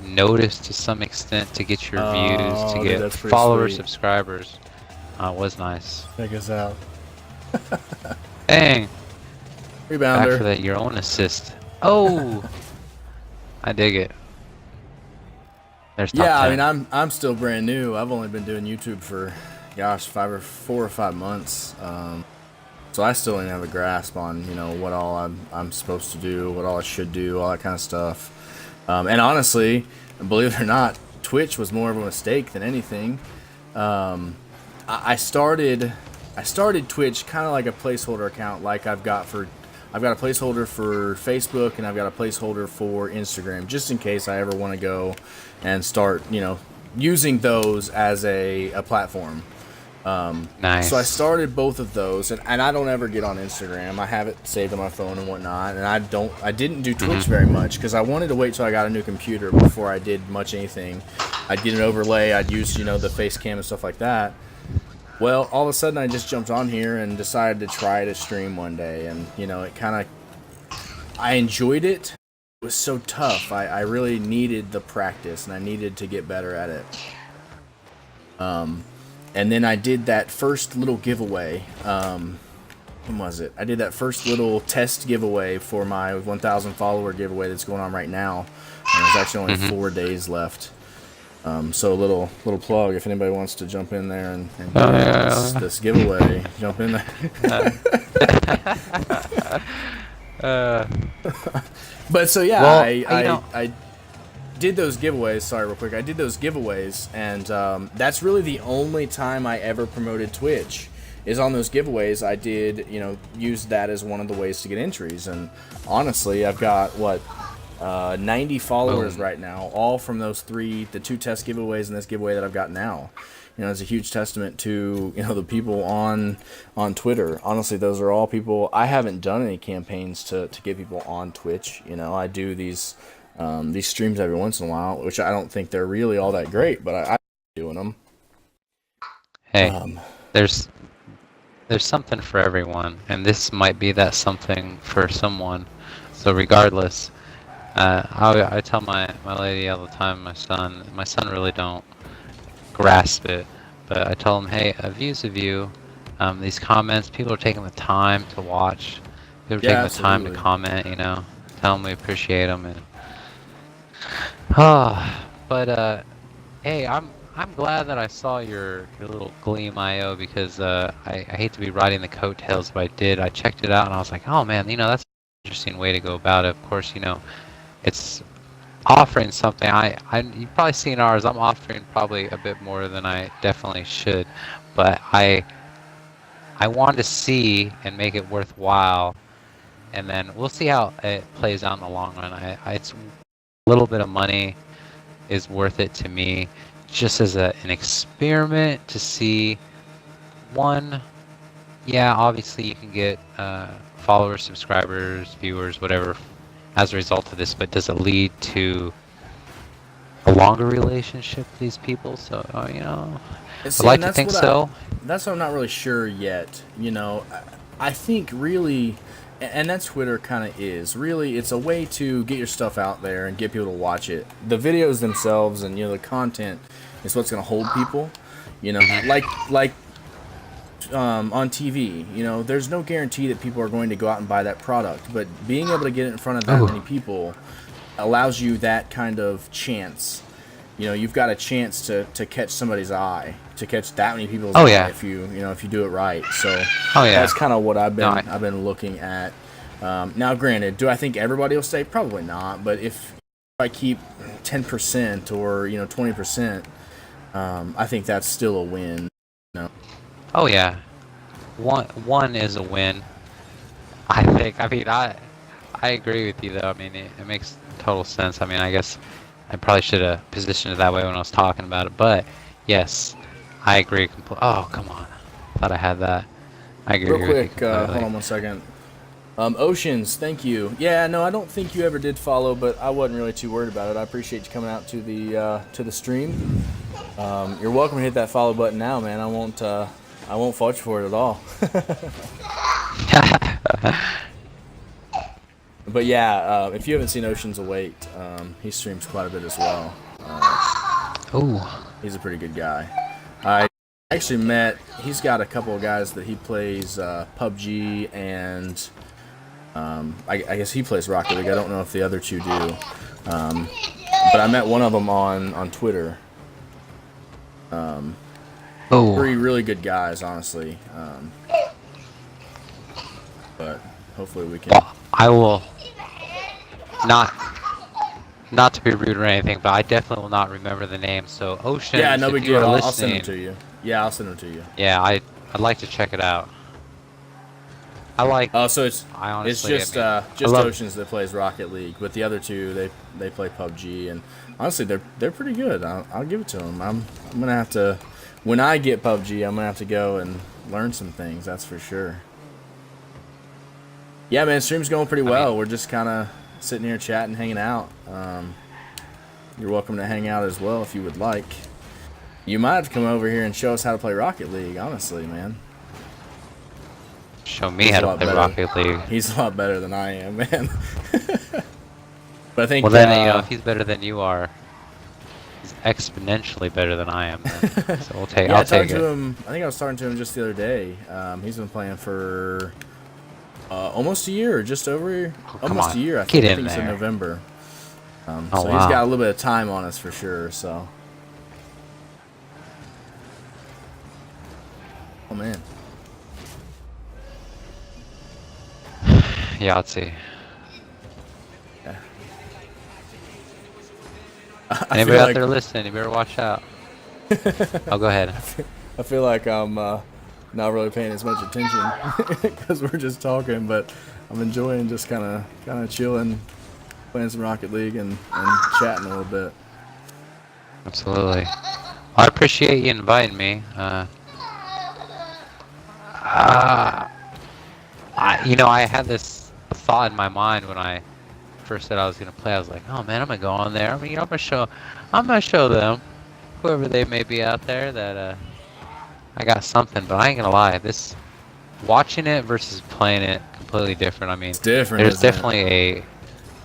noticed to some extent, to get your views, to dude, get that's pretty followers, sweet. subscribers. Was nice. Check us out. Dang. Back for Rebounder. that your own assist. Oh, I dig it. There's top Yeah, 10. I mean, I'm still brand new. I've only been doing YouTube for, gosh, 4 or 5 months. So I still don't have a grasp on, what all I'm supposed to do, what all I should do, all that kind of stuff. And honestly, believe it or not, Twitch was more of a mistake than anything. I started Twitch kind of like a placeholder account, like I've got a placeholder for Facebook and I've got a placeholder for Instagram, just in case I ever want to go and start, using those as a platform. Nice. So I started both of those, and I don't ever get on Instagram. I have it saved on my phone and whatnot, and I didn't do Twitch very much because I wanted to wait till I got a new computer before I did much anything. I'd get an overlay, I'd use, the face cam and stuff like that. Well, all of a sudden I just jumped on here and decided to try to stream one day, and, it kind of, I enjoyed it. It was so tough. I really needed the practice, and I needed to get better at it. And then I did that first little giveaway. When was it? I did that first little test giveaway for my 1,000 follower giveaway that's going on right now. And there's actually only 4 days left. So a little plug if anybody wants to jump in there and this giveaway, jump in there. But so yeah, well, I did those giveaways. Sorry, real quick. I did those giveaways, and that's really the only time I ever promoted Twitch. Is on those giveaways. I did, use that as one of the ways to get entries. And honestly, I've got 90 followers right now, all from those the 2 test giveaways and this giveaway that I've got now. It's a huge testament to the people on Twitter. Honestly, those are all people. I haven't done any campaigns to get people on Twitch. I do these streams every once in a while, which I don't think they're really all that great, but I doing them. Hey, there's something for everyone, and this might be that something for someone. So regardless, I tell my lady all the time, my son really don't grasp it, but I tell him, hey, a view's a view. These comments, people are taking the time to watch. People are taking the time to comment. Tell them we appreciate them, and but hey, I'm glad that I saw your little Gleam.io because I hate to be riding the coattails, but I did. I checked it out and I was like, oh man, that's an interesting way to go about it. Of course, it's offering something. You've probably seen ours. I'm offering probably a bit more than I definitely should, but I wanted to see and make it worthwhile, and then we'll see how it plays out in the long run. It's a little bit of money is worth it to me, just as an experiment to see. One, yeah, obviously you can get followers, subscribers, viewers, whatever, as a result of this, but does it lead to a longer relationship with these people? So, I'd like to think so. That's what I'm not really sure yet. I think really, and that's Twitter kind of is. Really, it's a way to get your stuff out there and get people to watch it. The videos themselves and, the content is what's going to hold people. Like on TV, there's no guarantee that people are going to go out and buy that product, but being able to get it in front of that many people allows you that kind of chance. You've got a chance to catch somebody's eye, to catch that many people's eye if you do it right. So that's kind of what I've been looking at. Now, granted, do I think everybody will stay? Probably not. But if I keep 10% or 20%, I think that's still a win. Oh yeah, one is a win. I think. I mean, I agree with you though. I mean, it makes total sense. I mean, I guess I probably should have positioned it that way when I was talking about it. But yes, I agree. Oh, come on. I thought I had that. I agree. Real quick, hold on 1 second. Oceans, thank you. Yeah, no, I don't think you ever did follow, but I wasn't really too worried about it. I appreciate you coming out to the stream. You're welcome to hit that follow button now, man. I won't fault you for it at all. But yeah, if you haven't seen Oceans Await, he streams quite a bit as well. Oh. He's a pretty good guy. I actually met. He's got a couple of guys that he plays PUBG and. I guess he plays Rocket League. I don't know if the other two do. But I met one of them on Twitter. Three really good guys, honestly. But hopefully we can. Well, I will not to be rude or anything, but I definitely will not remember the name. So Ocean. Yeah, no big deal. I'll send them to you. Yeah, I'll send them to you. Yeah, I'd like to check it out. I like. Oh, so it's just Oceans that plays Rocket League, but the other two they play PUBG, and honestly they're pretty good. I'll give it to them. I'm gonna have to, when I get PUBG, I'm gonna have to go and learn some things. That's for sure. Yeah, man, stream's going pretty well. We're just kind of sitting here chatting, hanging out. You're welcome to hang out as well if you would like. You might have to come over here and show us how to play Rocket League. Honestly, man. Show me how to play Rocket League. He's a lot better than I am, man. But I think. Well, then if he's better than you are, he's exponentially better than I am. Then. So we'll take. Yeah, I'll take to him. I think I was talking to him just the other day. He's been playing for almost a year, or just over almost a year. I think it's in November. So he's got a little bit of time on us for sure. So. Oh man. Yeah, let's see. Yeah. Anybody out there listening, you better watch out. Oh, go ahead. I feel like I'm not really paying as much attention because we're just talking, but I'm enjoying just kind of chilling, playing some Rocket League and chatting a little bit. Absolutely. Well, I appreciate you inviting me. I had this thought in my mind when I first said I was gonna play. I was like, "Oh man, I'm gonna go on there. I'm gonna show them, whoever they may be out there, that I got something." But I ain't gonna lie, watching it versus playing it, completely different. I mean, it's different. There's definitely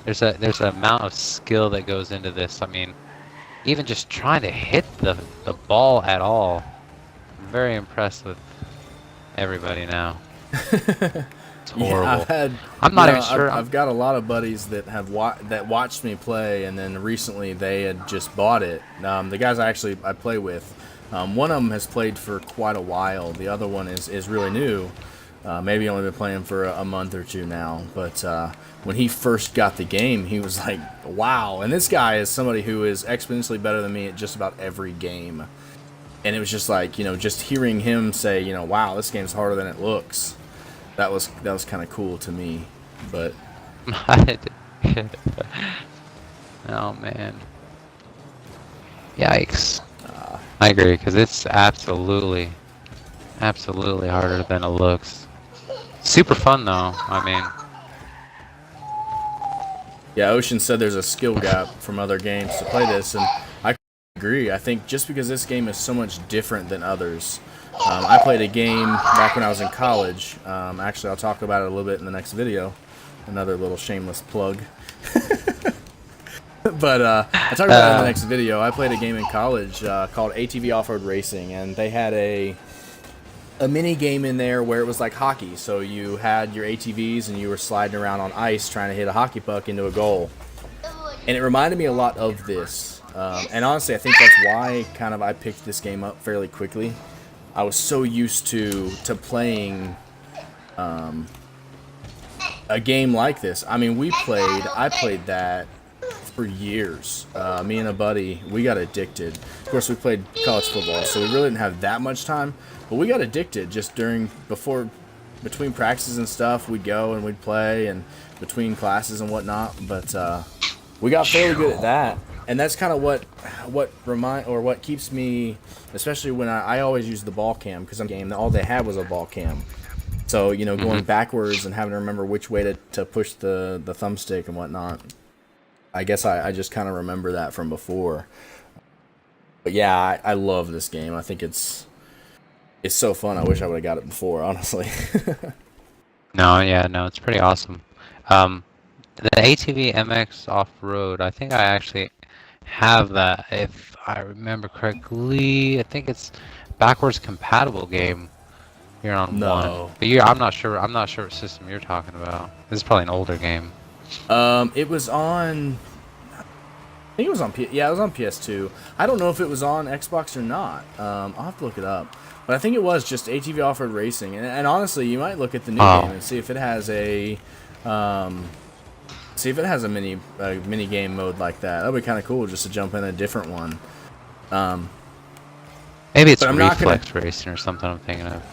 there's an amount of skill that goes into this. I mean, even just trying to hit the ball at all. I'm very impressed with everybody now. It's horrible. Yeah, I'm not even sure. I've got a lot of buddies that have watched me play, and then recently they had just bought it. The guys I play with, one of them has played for quite a while. The other one is really new. Maybe only been playing for a month or two now. But when he first got the game, he was like, "Wow!" And this guy is somebody who is exponentially better than me at just about every game. And it was just like, just hearing him say, "Wow, this game's harder than it looks." That was kind of cool to me, but. Oh man. Yikes. I agree, because it's absolutely harder than it looks. Super fun though. I mean. Yeah, Ocean said there's a skill gap from other games to play this, and I agree. I think just because this game is so much different than others. I played a game back when I was in college. Actually, I'll talk about it a little bit in the next video. Another little shameless plug. But I'll talk about it in the next video. I played a game in college called ATV Off-Road Racing, and they had a mini game in there where it was like hockey. So you had your ATVs and you were sliding around on ice trying to hit a hockey puck into a goal. And it reminded me a lot of this. And honestly, I think that's why I picked this game up fairly quickly. I was so used to playing a game like this. I mean, I played that for years. Me and a buddy, we got addicted. Of course, we played college football, so we really didn't have that much time. But we got addicted just between practices and stuff. We'd go and we'd play, and between classes and whatnot. But we got fairly good at that. And that's kind of what keeps me, especially when I always use the ball cam, because all they had was a ball cam. So, going backwards and having to remember which way to push the thumbstick and whatnot. I guess I just kind of remember that from before. But yeah, I love this game. I think it's so fun. I wish I would have got it before, honestly. No, it's pretty awesome. The ATV MX Off-Road, I think I actually have that, if I remember correctly. I think it's backwards compatible game here on one. But I'm not sure what system you're talking about. This is probably an older game. It was on. I think it was on. It was on PS2. I don't know if it was on Xbox or not. I'll have to look it up. But I think it was just ATV Off-Road Racing. And honestly, you might look at the new game and see if it has a mini game mode like that. That'd be kind of cool, just to jump in a different one. Maybe it's Reflex Racing or something I'm thinking of.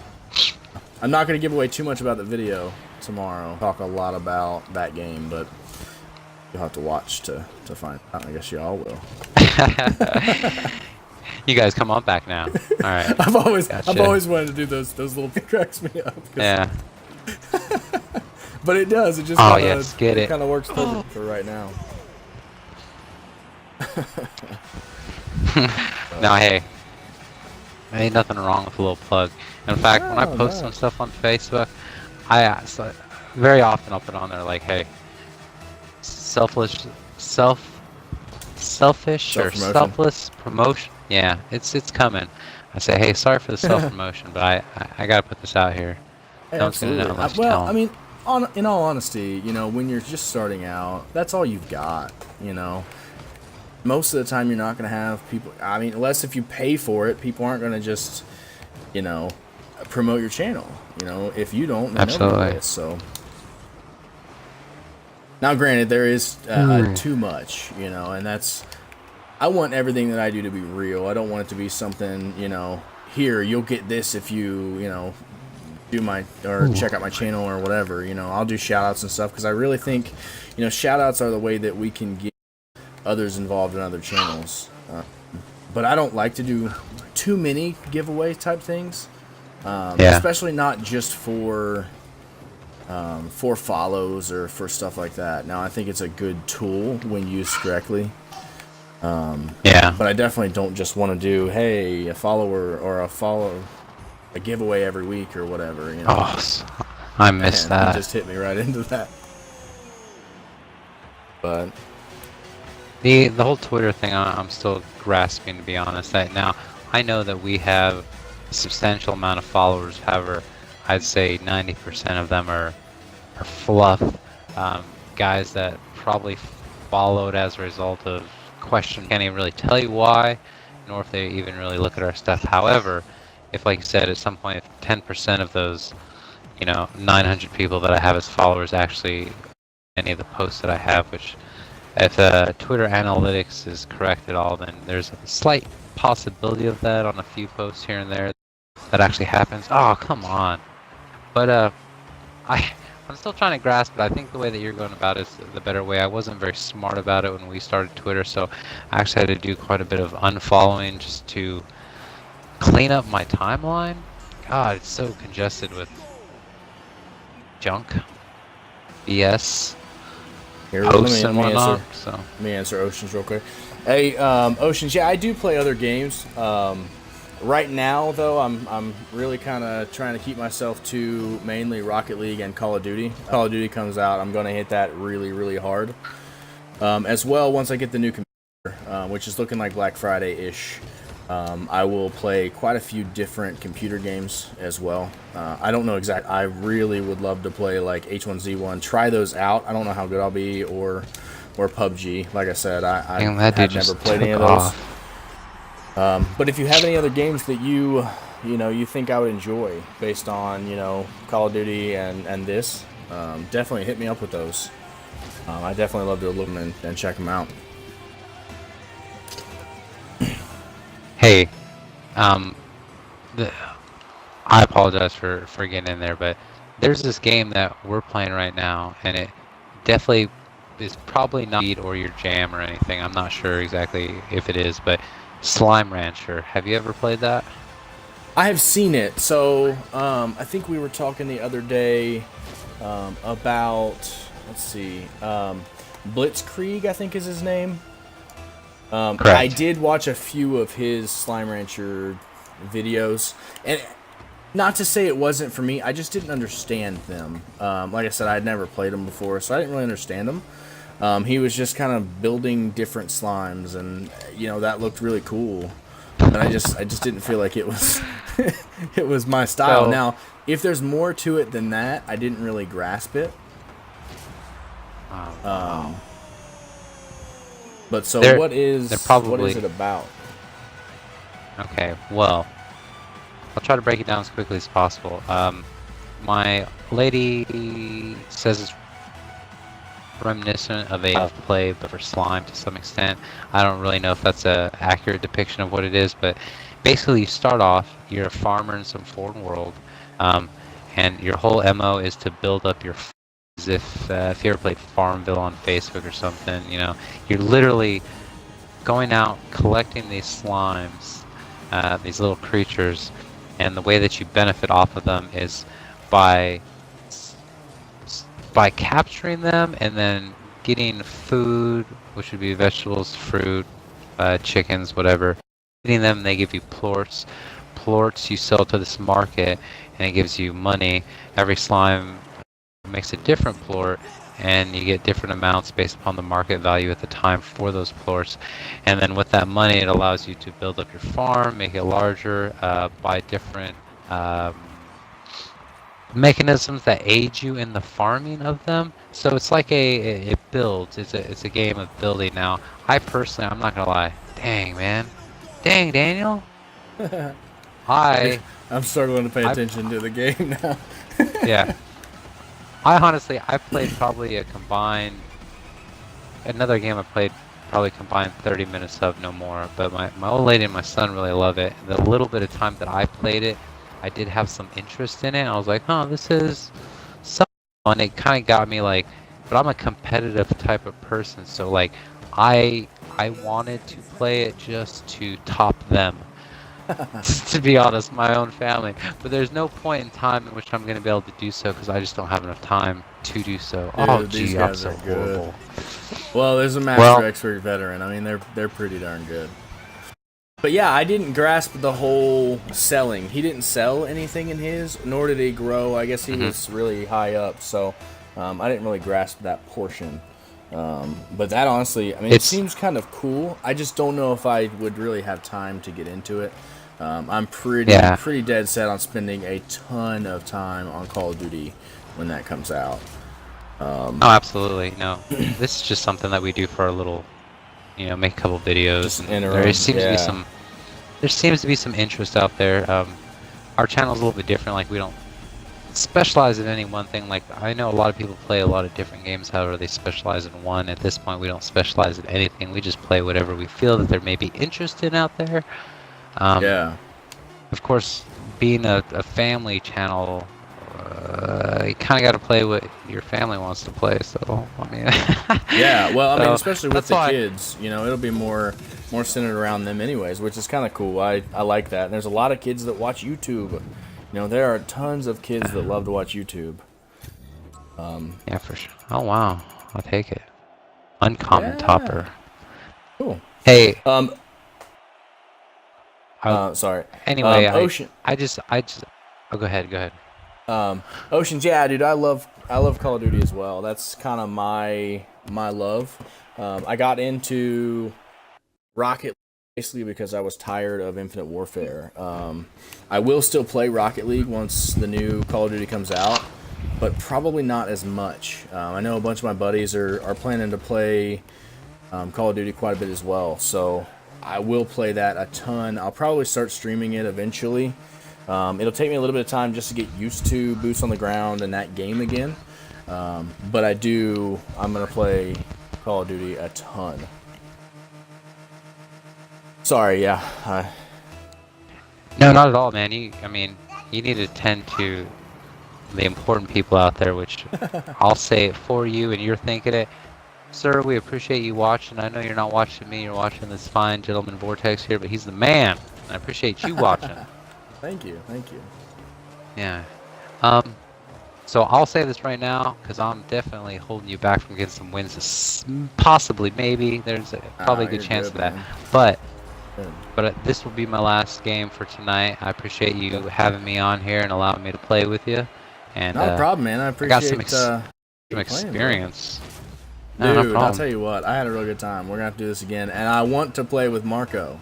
I'm not going to give away too much about the video tomorrow. Talk a lot about that game, but you'll have to watch to find out. I guess y'all will. You guys come on back now. All right. I've always wanted to do those little cracks me up. Yeah. But it does. It just kind of works perfect for right now. No, hey. There ain't nothing wrong with a little plug. In fact, when I post some stuff on Facebook, very often I'll put on there like, hey, selfish or selfless promotion. Yeah, it's coming. I say, hey, sorry for the self-promotion, but I gotta put this out here. Hey, no one's gonna know unless you tell them. I mean, in all honesty, when you're just starting out, that's all you've got. Most of the time, you're not gonna have people. I mean, unless if you pay for it, people aren't gonna just, promote your channel. If you don't, then nobody will. So. Now, granted, there is too much, and that's. I want everything that I do to be real. I don't want it to be something, here, you'll get this if you, do check out my channel or whatever. I'll do shout-outs and stuff because I really think, shout-outs are the way that we can get others involved in other channels. But I don't like to do too many giveaway type things, especially not just for follows or for stuff like that. Now, I think it's a good tool when used correctly. But I definitely don't just want to do, hey, a follower or a giveaway every week or whatever. Oh, I missed that. It just hit me right into that. But the whole Twitter thing, I'm still grasping, to be honest. Now, I know that we have a substantial amount of followers. However, I'd say 90% of them are fluff. Guys that probably followed as a result of question. Can't even really tell you why, nor if they even really look at our stuff. However, if, like you said, at some point, if 10% of those, 900 people that I have as followers actually any of the posts that I have, which if Twitter analytics is correct at all, then there's a slight possibility of that on a few posts here and there that actually happens. Oh, come on. But I'm still trying to grasp it. I think the way that you're going about it is the better way. I wasn't very smart about it when we started Twitter, so I actually had to do quite a bit of unfollowing just to clean up my timeline. God, it's so congested with junk, BS, posts and whatnot. Let me answer Oceans real quick. Hey, Oceans, yeah, I do play other games. Right now, though, I'm really kind of trying to keep myself to mainly Rocket League and Call of Duty. Call of Duty comes out, I'm going to hit that really, really hard. As well, once I get the new computer, which is looking like Black Friday-ish, I will play quite a few different computer games as well. I don't know exactly. I really would love to play like H1Z1. Try those out. I don't know how good I'll be, or PUBG. Like I said, I have never played any of those. But if you have any other games that you think I would enjoy based on, Call of Duty and this, definitely hit me up with those. I definitely love to look them and check them out. Hey, I apologize for getting in there, but there's this game that we're playing right now, and it definitely is probably not or your jam or anything. I'm not sure exactly if it is, but Slime Rancher. Have you ever played that? I have seen it. So I think we were talking the other day about, let's see, Blitzkrieg, I think is his name. Correct. I did watch a few of his Slime Rancher videos, and not to say it wasn't for me, I just didn't understand them. Like I said, I'd never played them before, so I didn't really understand them. He was just kind of building different slimes, and that looked really cool. But I just didn't feel like it was it was my style. So, Now, if there's more to it than that, I didn't really grasp it. But so what is it about? Okay, well, I'll try to break it down as quickly as possible. My lady says it's reminiscent of a play, but for slime to some extent. I don't really know if that's an accurate depiction of what it is, but basically you start off, you're a farmer in some foreign world, and your whole MO is to build up your as if you ever played Farmville on Facebook or something, you're literally going out collecting these slimes, these little creatures, and the way that you benefit off of them is by capturing them and then getting food, which would be vegetables, fruit, chickens, whatever. Eating them, they give you plorts. Plorts you sell to this market, and it gives you money. Every slime makes a different plort, and you get different amounts based upon the market value at the time for those plorts. And then with that money, it allows you to build up your farm, make it larger, buy different mechanisms that aid you in the farming of them. So it's like it builds. It's a game of building. Now, I personally, I'm not gonna lie. Dang, man. Dang, Daniel. I'm struggling to pay attention to the game now. Yeah. I played probably another game I played probably combined 30 minutes of, no more. But my old lady and my son really love it. The little bit of time that I played it, I did have some interest in it. I was like, this is so fun. It kind of got me like, but I'm a competitive type of person. So like, I wanted to play it just to top them. To be honest, my own family. But there's no point in time in which I'm going to be able to do so because I just don't have enough time to do so. Dude, these guys are horrible. Well, there's a Master Expert veteran. I mean, they're pretty darn good. But yeah, I didn't grasp the whole selling. He didn't sell anything in his, nor did he grow. I guess he was really high up, so I didn't really grasp that portion. But that honestly, I mean, it seems kind of cool. I just don't know if I would really have time to get into it. I'm pretty dead set on spending a ton of time on Call of Duty when that comes out. Oh, absolutely. No, this is just something that we do for a little, make a couple videos. There seems to be some interest out there. Our channel's a little bit different. Like, we don't specialize in any one thing. Like, I know a lot of people play a lot of different games, however they specialize in one. At this point, we don't specialize in anything. We just play whatever we feel that there may be interest in out there. Of course, being a family channel, you kind of got to play what your family wants to play. So, I mean, yeah. Well, I mean, especially with the kids, it'll be more centered around them, anyways, which is kind of cool. I like that. And there's a lot of kids that watch YouTube. There are tons of kids that love to watch YouTube. Yeah, for sure. Oh wow, I'll take it. Uncommon topper. Cool. Hey. Sorry. Anyway, Ocean. I just. Oh, go ahead. Oceans, yeah, dude. I love Call of Duty as well. That's kind of my love. I got into Rocket basically because I was tired of Infinite Warfare. I will still play Rocket League once the new Call of Duty comes out, but probably not as much. I know a bunch of my buddies are planning to play Call of Duty quite a bit as well, so I will play that a ton. I'll probably start streaming it eventually. It'll take me a little bit of time just to get used to boots on the ground and that game again. But I'm going to play Call of Duty a ton. Sorry, yeah. No, not at all, man. You need to tend to the important people out there, which I'll say it for you, and you're thinking it. Sir, we appreciate you watching. I know you're not watching me. You're watching this fine gentleman Vortex here, but he's the man. I appreciate you watching. Thank you, thank you. Yeah. So I'll say this right now because I'm definitely holding you back from getting some wins. Possibly, maybe. There's probably a good You're chance good, of that. man. But Good. this will be my last game for tonight. I appreciate you having me on here and allowing me to play with you. And Not a problem, man. I I got some appreciate you playing, bro. experience. No, no Dude, I'll problem. tell you what. I had a real good time. We're gonna have to do this again, and I want to play with Marco.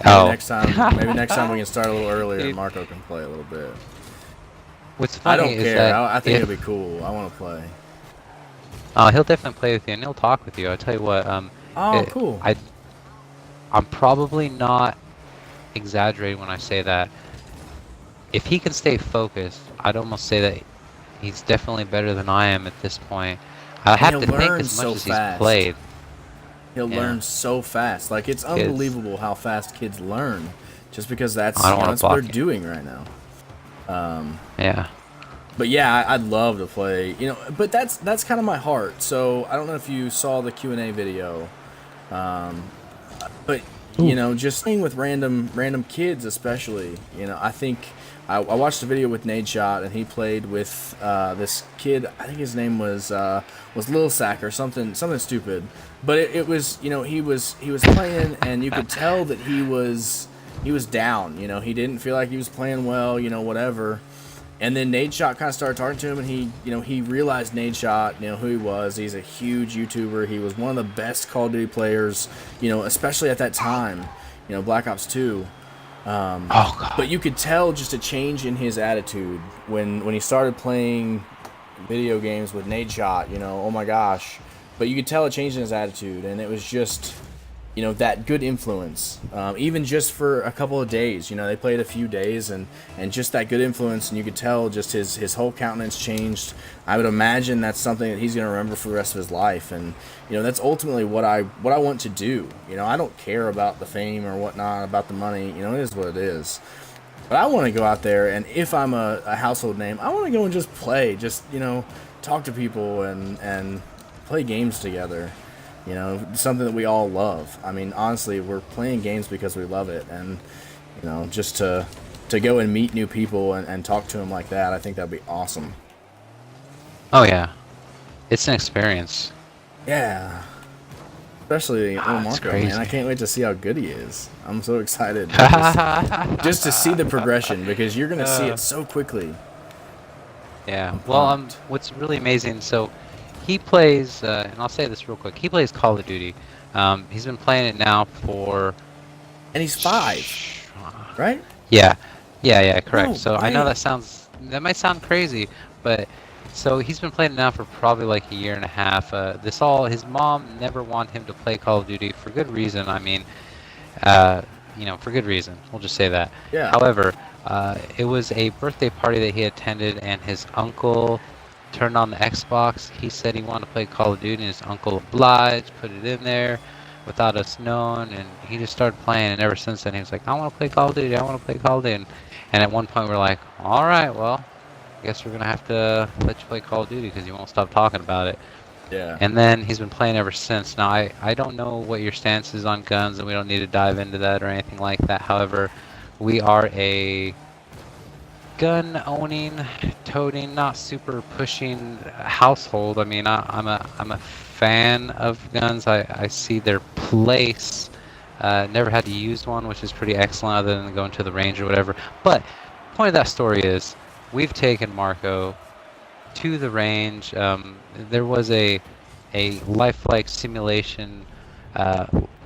Maybe next time. Maybe next time we can start a little earlier, and Marco can play a little bit. What's funny I don't is care. that I think it'll be cool. I want to play. he'll definitely play with you and he'll talk with you. I'll tell you what. Cool. I'm probably not exaggerating when I say that. If he can stay focused, I'd almost say that he's definitely better than I am at this point. I have to think as much as he's played. He'll learn so fast. Like, it's unbelievable how fast kids learn, just because that's what they're doing right now. Yeah. But yeah, I'd love to play. You know, but that's kind of my heart. So I don't know if you saw the Q&A video, but you know, just playing with random kids, especially. You know, I think I watched a video with Nate Shot, and he played with this kid. I think his name was Lil Sack or something stupid. But it was, you know, he was playing, and you could tell that he was down. You know, he didn't feel like he was playing well. You know, whatever. And then Nate Shot kind of started talking to him, and he realized Nate Shot, you know, who he was. He's a huge YouTuber. He was one of the best Call of Duty players, you know, especially at that time, you know, Black Ops 2. But you could tell just a change in his attitude when he started playing video games with Nate Shot, you know, oh my gosh. But you could tell a change in his attitude, and it was just, you know, that good influence, even just for a couple of days. You know, they played a few days, and just that good influence, and you could tell just his whole countenance changed. I would imagine that's something that he's going to remember for the rest of his life, and you know, that's ultimately what I want to do. You know, I don't care about the fame or whatnot, about the money. You know, it is what it is. But I want to go out there, and if I'm a household name, I want to go and just play, just, you know, talk to people and play games together. You know, something that we all love. I mean, honestly, we're playing games because we love it, and you know, just to go and meet new people and talk to them like that, I think that'd be awesome. Oh yeah, it's an experience. Yeah, especially little Marco, man. I can't wait to see how good he is. I'm so excited just to see the progression, because you're gonna see it so quickly. Yeah. Well, what's really amazing, so he plays, and I'll say this real quick, he plays Call of Duty. He's been playing it now for... And he's 5, right? Yeah. Yeah, correct. Oh, so I know that might sound crazy, but so he's been playing it now for probably like a year and a half. His mom never wanted him to play Call of Duty for good reason. I mean, you know, for good reason. We'll just say that. Yeah. However, it was a birthday party that he attended, and his uncle turned on the Xbox. He said he wanted to play Call of Duty, and his uncle obliged, put it in there without us knowing, and he just started playing. And ever since then, he was like, I want to play Call of Duty, I want to play Call of Duty. And at one point, we're like, all right, well, I guess we're going to have to let you play Call of Duty because you won't stop talking about it. Yeah. And then he's been playing ever since. Now, I don't know what your stance is on guns, and we don't need to dive into that or anything like that. However, we are a gun owning, toting, not super pushing household. I mean, I'm a fan of guns. I see their place. Never had to use one, which is pretty excellent, other than going to the range or whatever. But the point of that story is we've taken Marco to the range. There was a lifelike simulation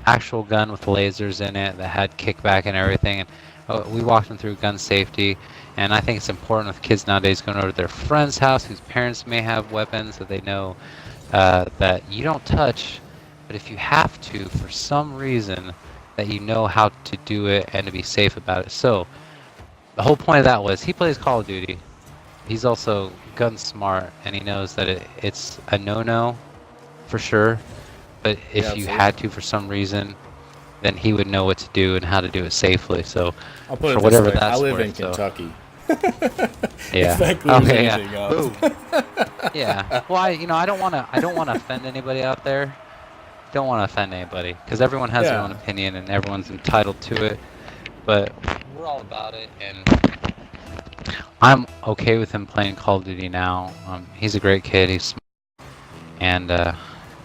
actual gun with lasers in it that had kickback and everything, and we walked them through gun safety. And I think it's important with kids nowadays going over to their friend's house whose parents may have weapons, that they know that you don't touch, but if you have to for some reason, that you know how to do it and to be safe about it. So the whole point of that was he plays Call of Duty. He's also gun smart, and he knows that it's a no-no for sure. But if you had to for some reason, then he would know what to do and how to do it safely. So I'll put for it whatever this way, that's I live worth, in Kentucky. Yeah. If that clears Okay, anything up. Yeah. Well, I don't want to offend anybody out there. Don't want to offend anybody, because everyone has their own opinion and everyone's entitled to it. But we're all about it, and I'm okay with him playing Call of Duty now. He's a great kid. He's smart, and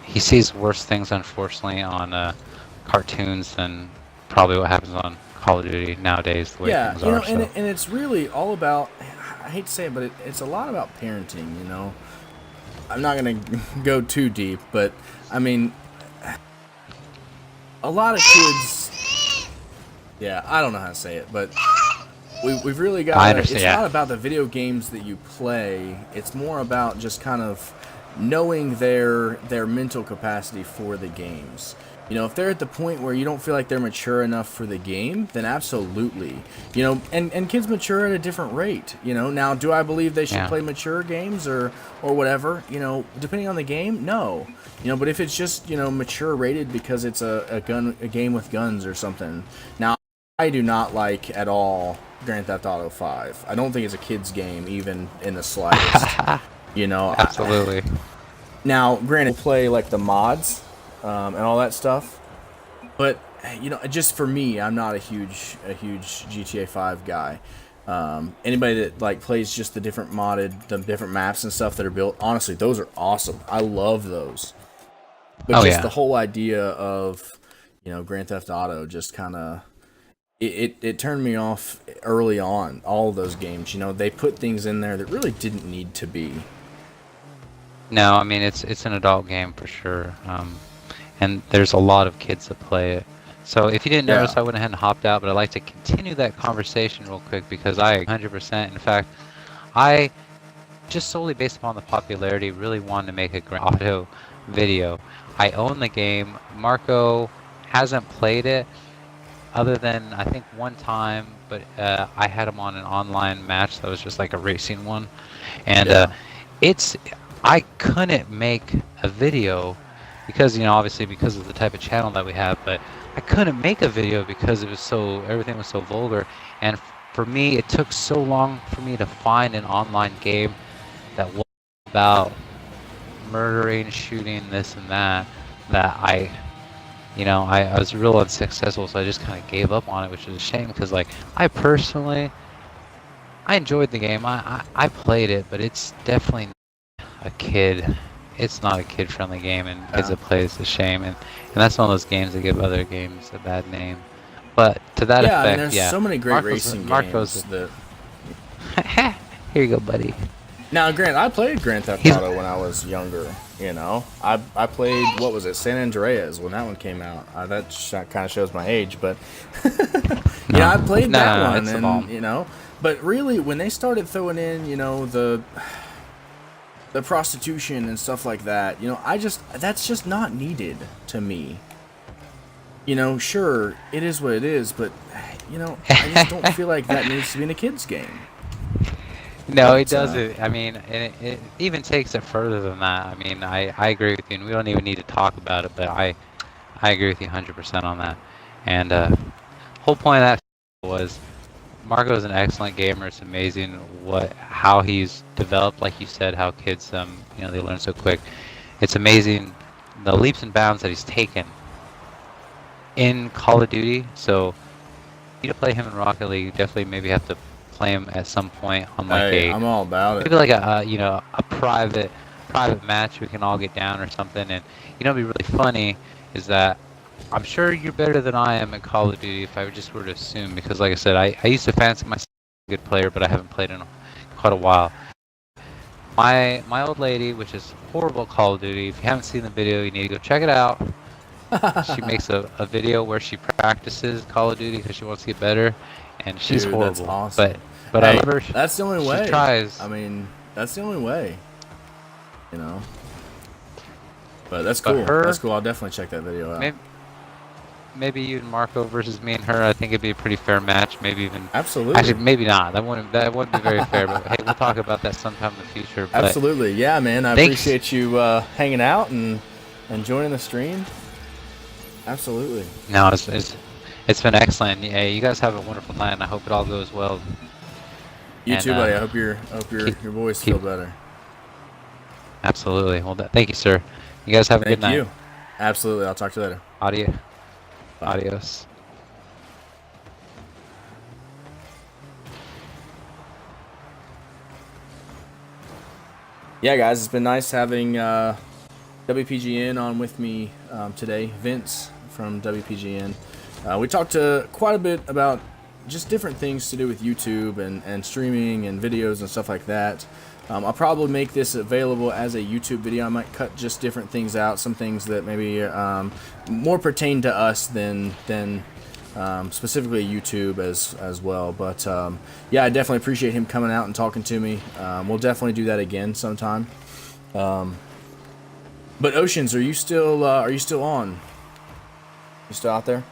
he sees worse things, unfortunately, on cartoons than probably what happens on Call of Duty nowadays. The way Yeah, things you know, are. So. and it's really all about. I hate to say it, but it's a lot about parenting. You know, I'm not gonna go too deep, but I mean, a lot of kids. Yeah, I don't know how to say it, but we've really got. I understand. It's Yeah. not about the video games that you play. It's more about just kind of knowing their mental capacity for the games. You know, if they're at the point where you don't feel like they're mature enough for the game, then absolutely. You know, and kids mature at a different rate. You know, now do I believe they should play mature games or whatever? You know, depending on the game, no. You know, but if it's just, you know, mature rated because it's a game with guns or something. Now, I do not like at all Grand Theft Auto 5. I don't think it's a kid's game, even in the slightest. You know, Absolutely. Now, granted, we'll play like the mods and all that stuff, but you know, just for me, I'm not a huge GTA 5 guy. Anybody that like plays just the different maps and stuff that are built, honestly, those are awesome. I love those. But the whole idea of, you know, Grand Theft Auto just kind of it turned me off early on. All of those games, you know, they put things in there that really didn't need to be. No, I mean it's an adult game for sure, and there's a lot of kids that play it. So if you didn't notice, I went ahead and hopped out, but I'd like to continue that conversation real quick because I 100%. In fact, I just solely based upon the popularity really wanted to make a Grand Theft Auto video. I own the game. Marco hasn't played it other than I think one time, but I had him on an online match that was just like a racing one, and I couldn't make a video because, you know, obviously because of the type of channel that we have, but I couldn't make a video because it was everything was so vulgar, and for me it took so long for me to find an online game that was about murdering, shooting, this and that I was real unsuccessful, so I just kind of gave up on it, which is a shame because, like, I enjoyed the game. I played it, but it's definitely it's not a kid-friendly game, and kids that play it's a shame, and that's one of those games that give other games a bad name. But to that effect, I mean, there's so many great racing games that. Here you go, buddy. Now, I played Grand Theft Auto when I was younger. You know, I played, what was it, San Andreas when that one came out. That kind of shows my age, but I played that one, and you know, but really when they started throwing in, you know, the prostitution and stuff like that, you know, that's just not needed to me. You know, sure, it is what it is, but you know, I just don't feel like that needs to be in a kid's game. No, it doesn't. I mean, it even takes it further than that. I mean, I agree with you, and we don't even need to talk about it, but I agree with you 100% on that. And whole point of that was Marco is an excellent gamer. It's amazing how he's developed, like you said, how kids you know, they learn so quick. It's amazing the leaps and bounds that he's taken in Call of Duty. So you to play him in Rocket League, you definitely maybe have to play him at some point on like I'm all about it. Maybe like a private match we can all get down or something. And you know, what'd be really funny is that I'm sure you're better than I am at Call of Duty if I just were to assume, because like I said, I used to fancy myself a good player, but I haven't played in quite a while. My old lady, which is horrible at Call of Duty, if you haven't seen the video, you need to go check it out. She makes a video where she practices Call of Duty because she wants to get better, and she's horrible. That's awesome. But I love her. That's the only way. She tries. I mean, that's the only way. You know. But that's cool. That's cool. I'll definitely check that video out. Maybe you and Marco versus me and her. I think it'd be a pretty fair match. Maybe even. Absolutely. Actually, maybe not. That wouldn't be very fair. But hey, we'll talk about that sometime in the future. But absolutely. Yeah, man. I appreciate you hanging out and joining the stream. Absolutely. No, it's been excellent. Yeah, you guys have a wonderful night, and I hope it all goes well. You too, buddy. I hope your boys feel better. Absolutely. Well, thank you, sir. You guys have a good night. Thank you. Absolutely. I'll talk to you later. Adios. yeah, guys, it's been nice having WPGN on with me today. Vince from WPGN. We talked quite a bit about just different things to do with YouTube and streaming and videos and stuff like that. I'll probably make this available as a YouTube video. I might cut just different things out, some things that maybe more pertain to us than specifically YouTube as well. But yeah, I definitely appreciate him coming out and talking to me. We'll definitely do that again sometime. But Oceans, are you still on? You still out there?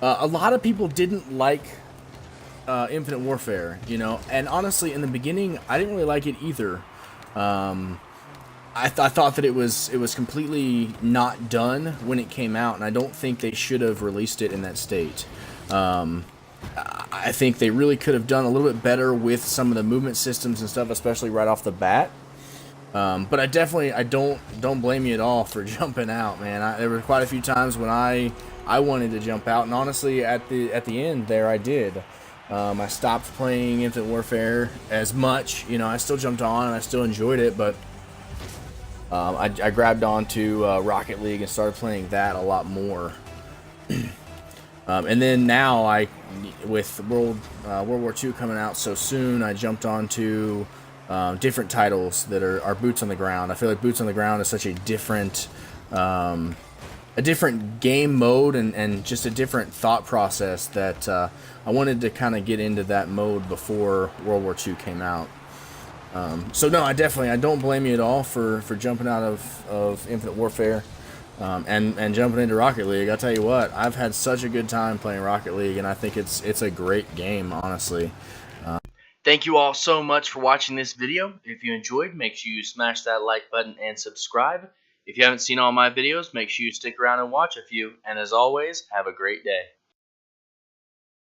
A lot of people didn't like Infinite Warfare, you know, and honestly, in the beginning, I didn't really like it either. I thought that it was completely not done when it came out, and I don't think they should have released it in that state. I think they really could have done a little bit better with some of the movement systems and stuff, especially right off the bat. But I don't blame you at all for jumping out, man. There were quite a few times when I wanted to jump out, and honestly, at the end there, I did. I stopped playing Infinite Warfare as much. You know, I still jumped on and I still enjoyed it, but I grabbed onto Rocket League and started playing that a lot more. And then now, with World War II coming out so soon, I jumped onto different titles that are boots on the ground. I feel like boots on the ground is such a different game mode and just a different thought process that I wanted to kind of get into that mode before World War II came out. So no, I don't blame you at all for jumping out of Infinite Warfare and jumping into Rocket League. I'll tell you what, I've had such a good time playing Rocket League, and I think it's a great game, honestly. Thank you all so much for watching this video. If you enjoyed, make sure you smash that like button and subscribe. If you haven't seen all my videos, make sure you stick around and watch a few. And as always, have a great day.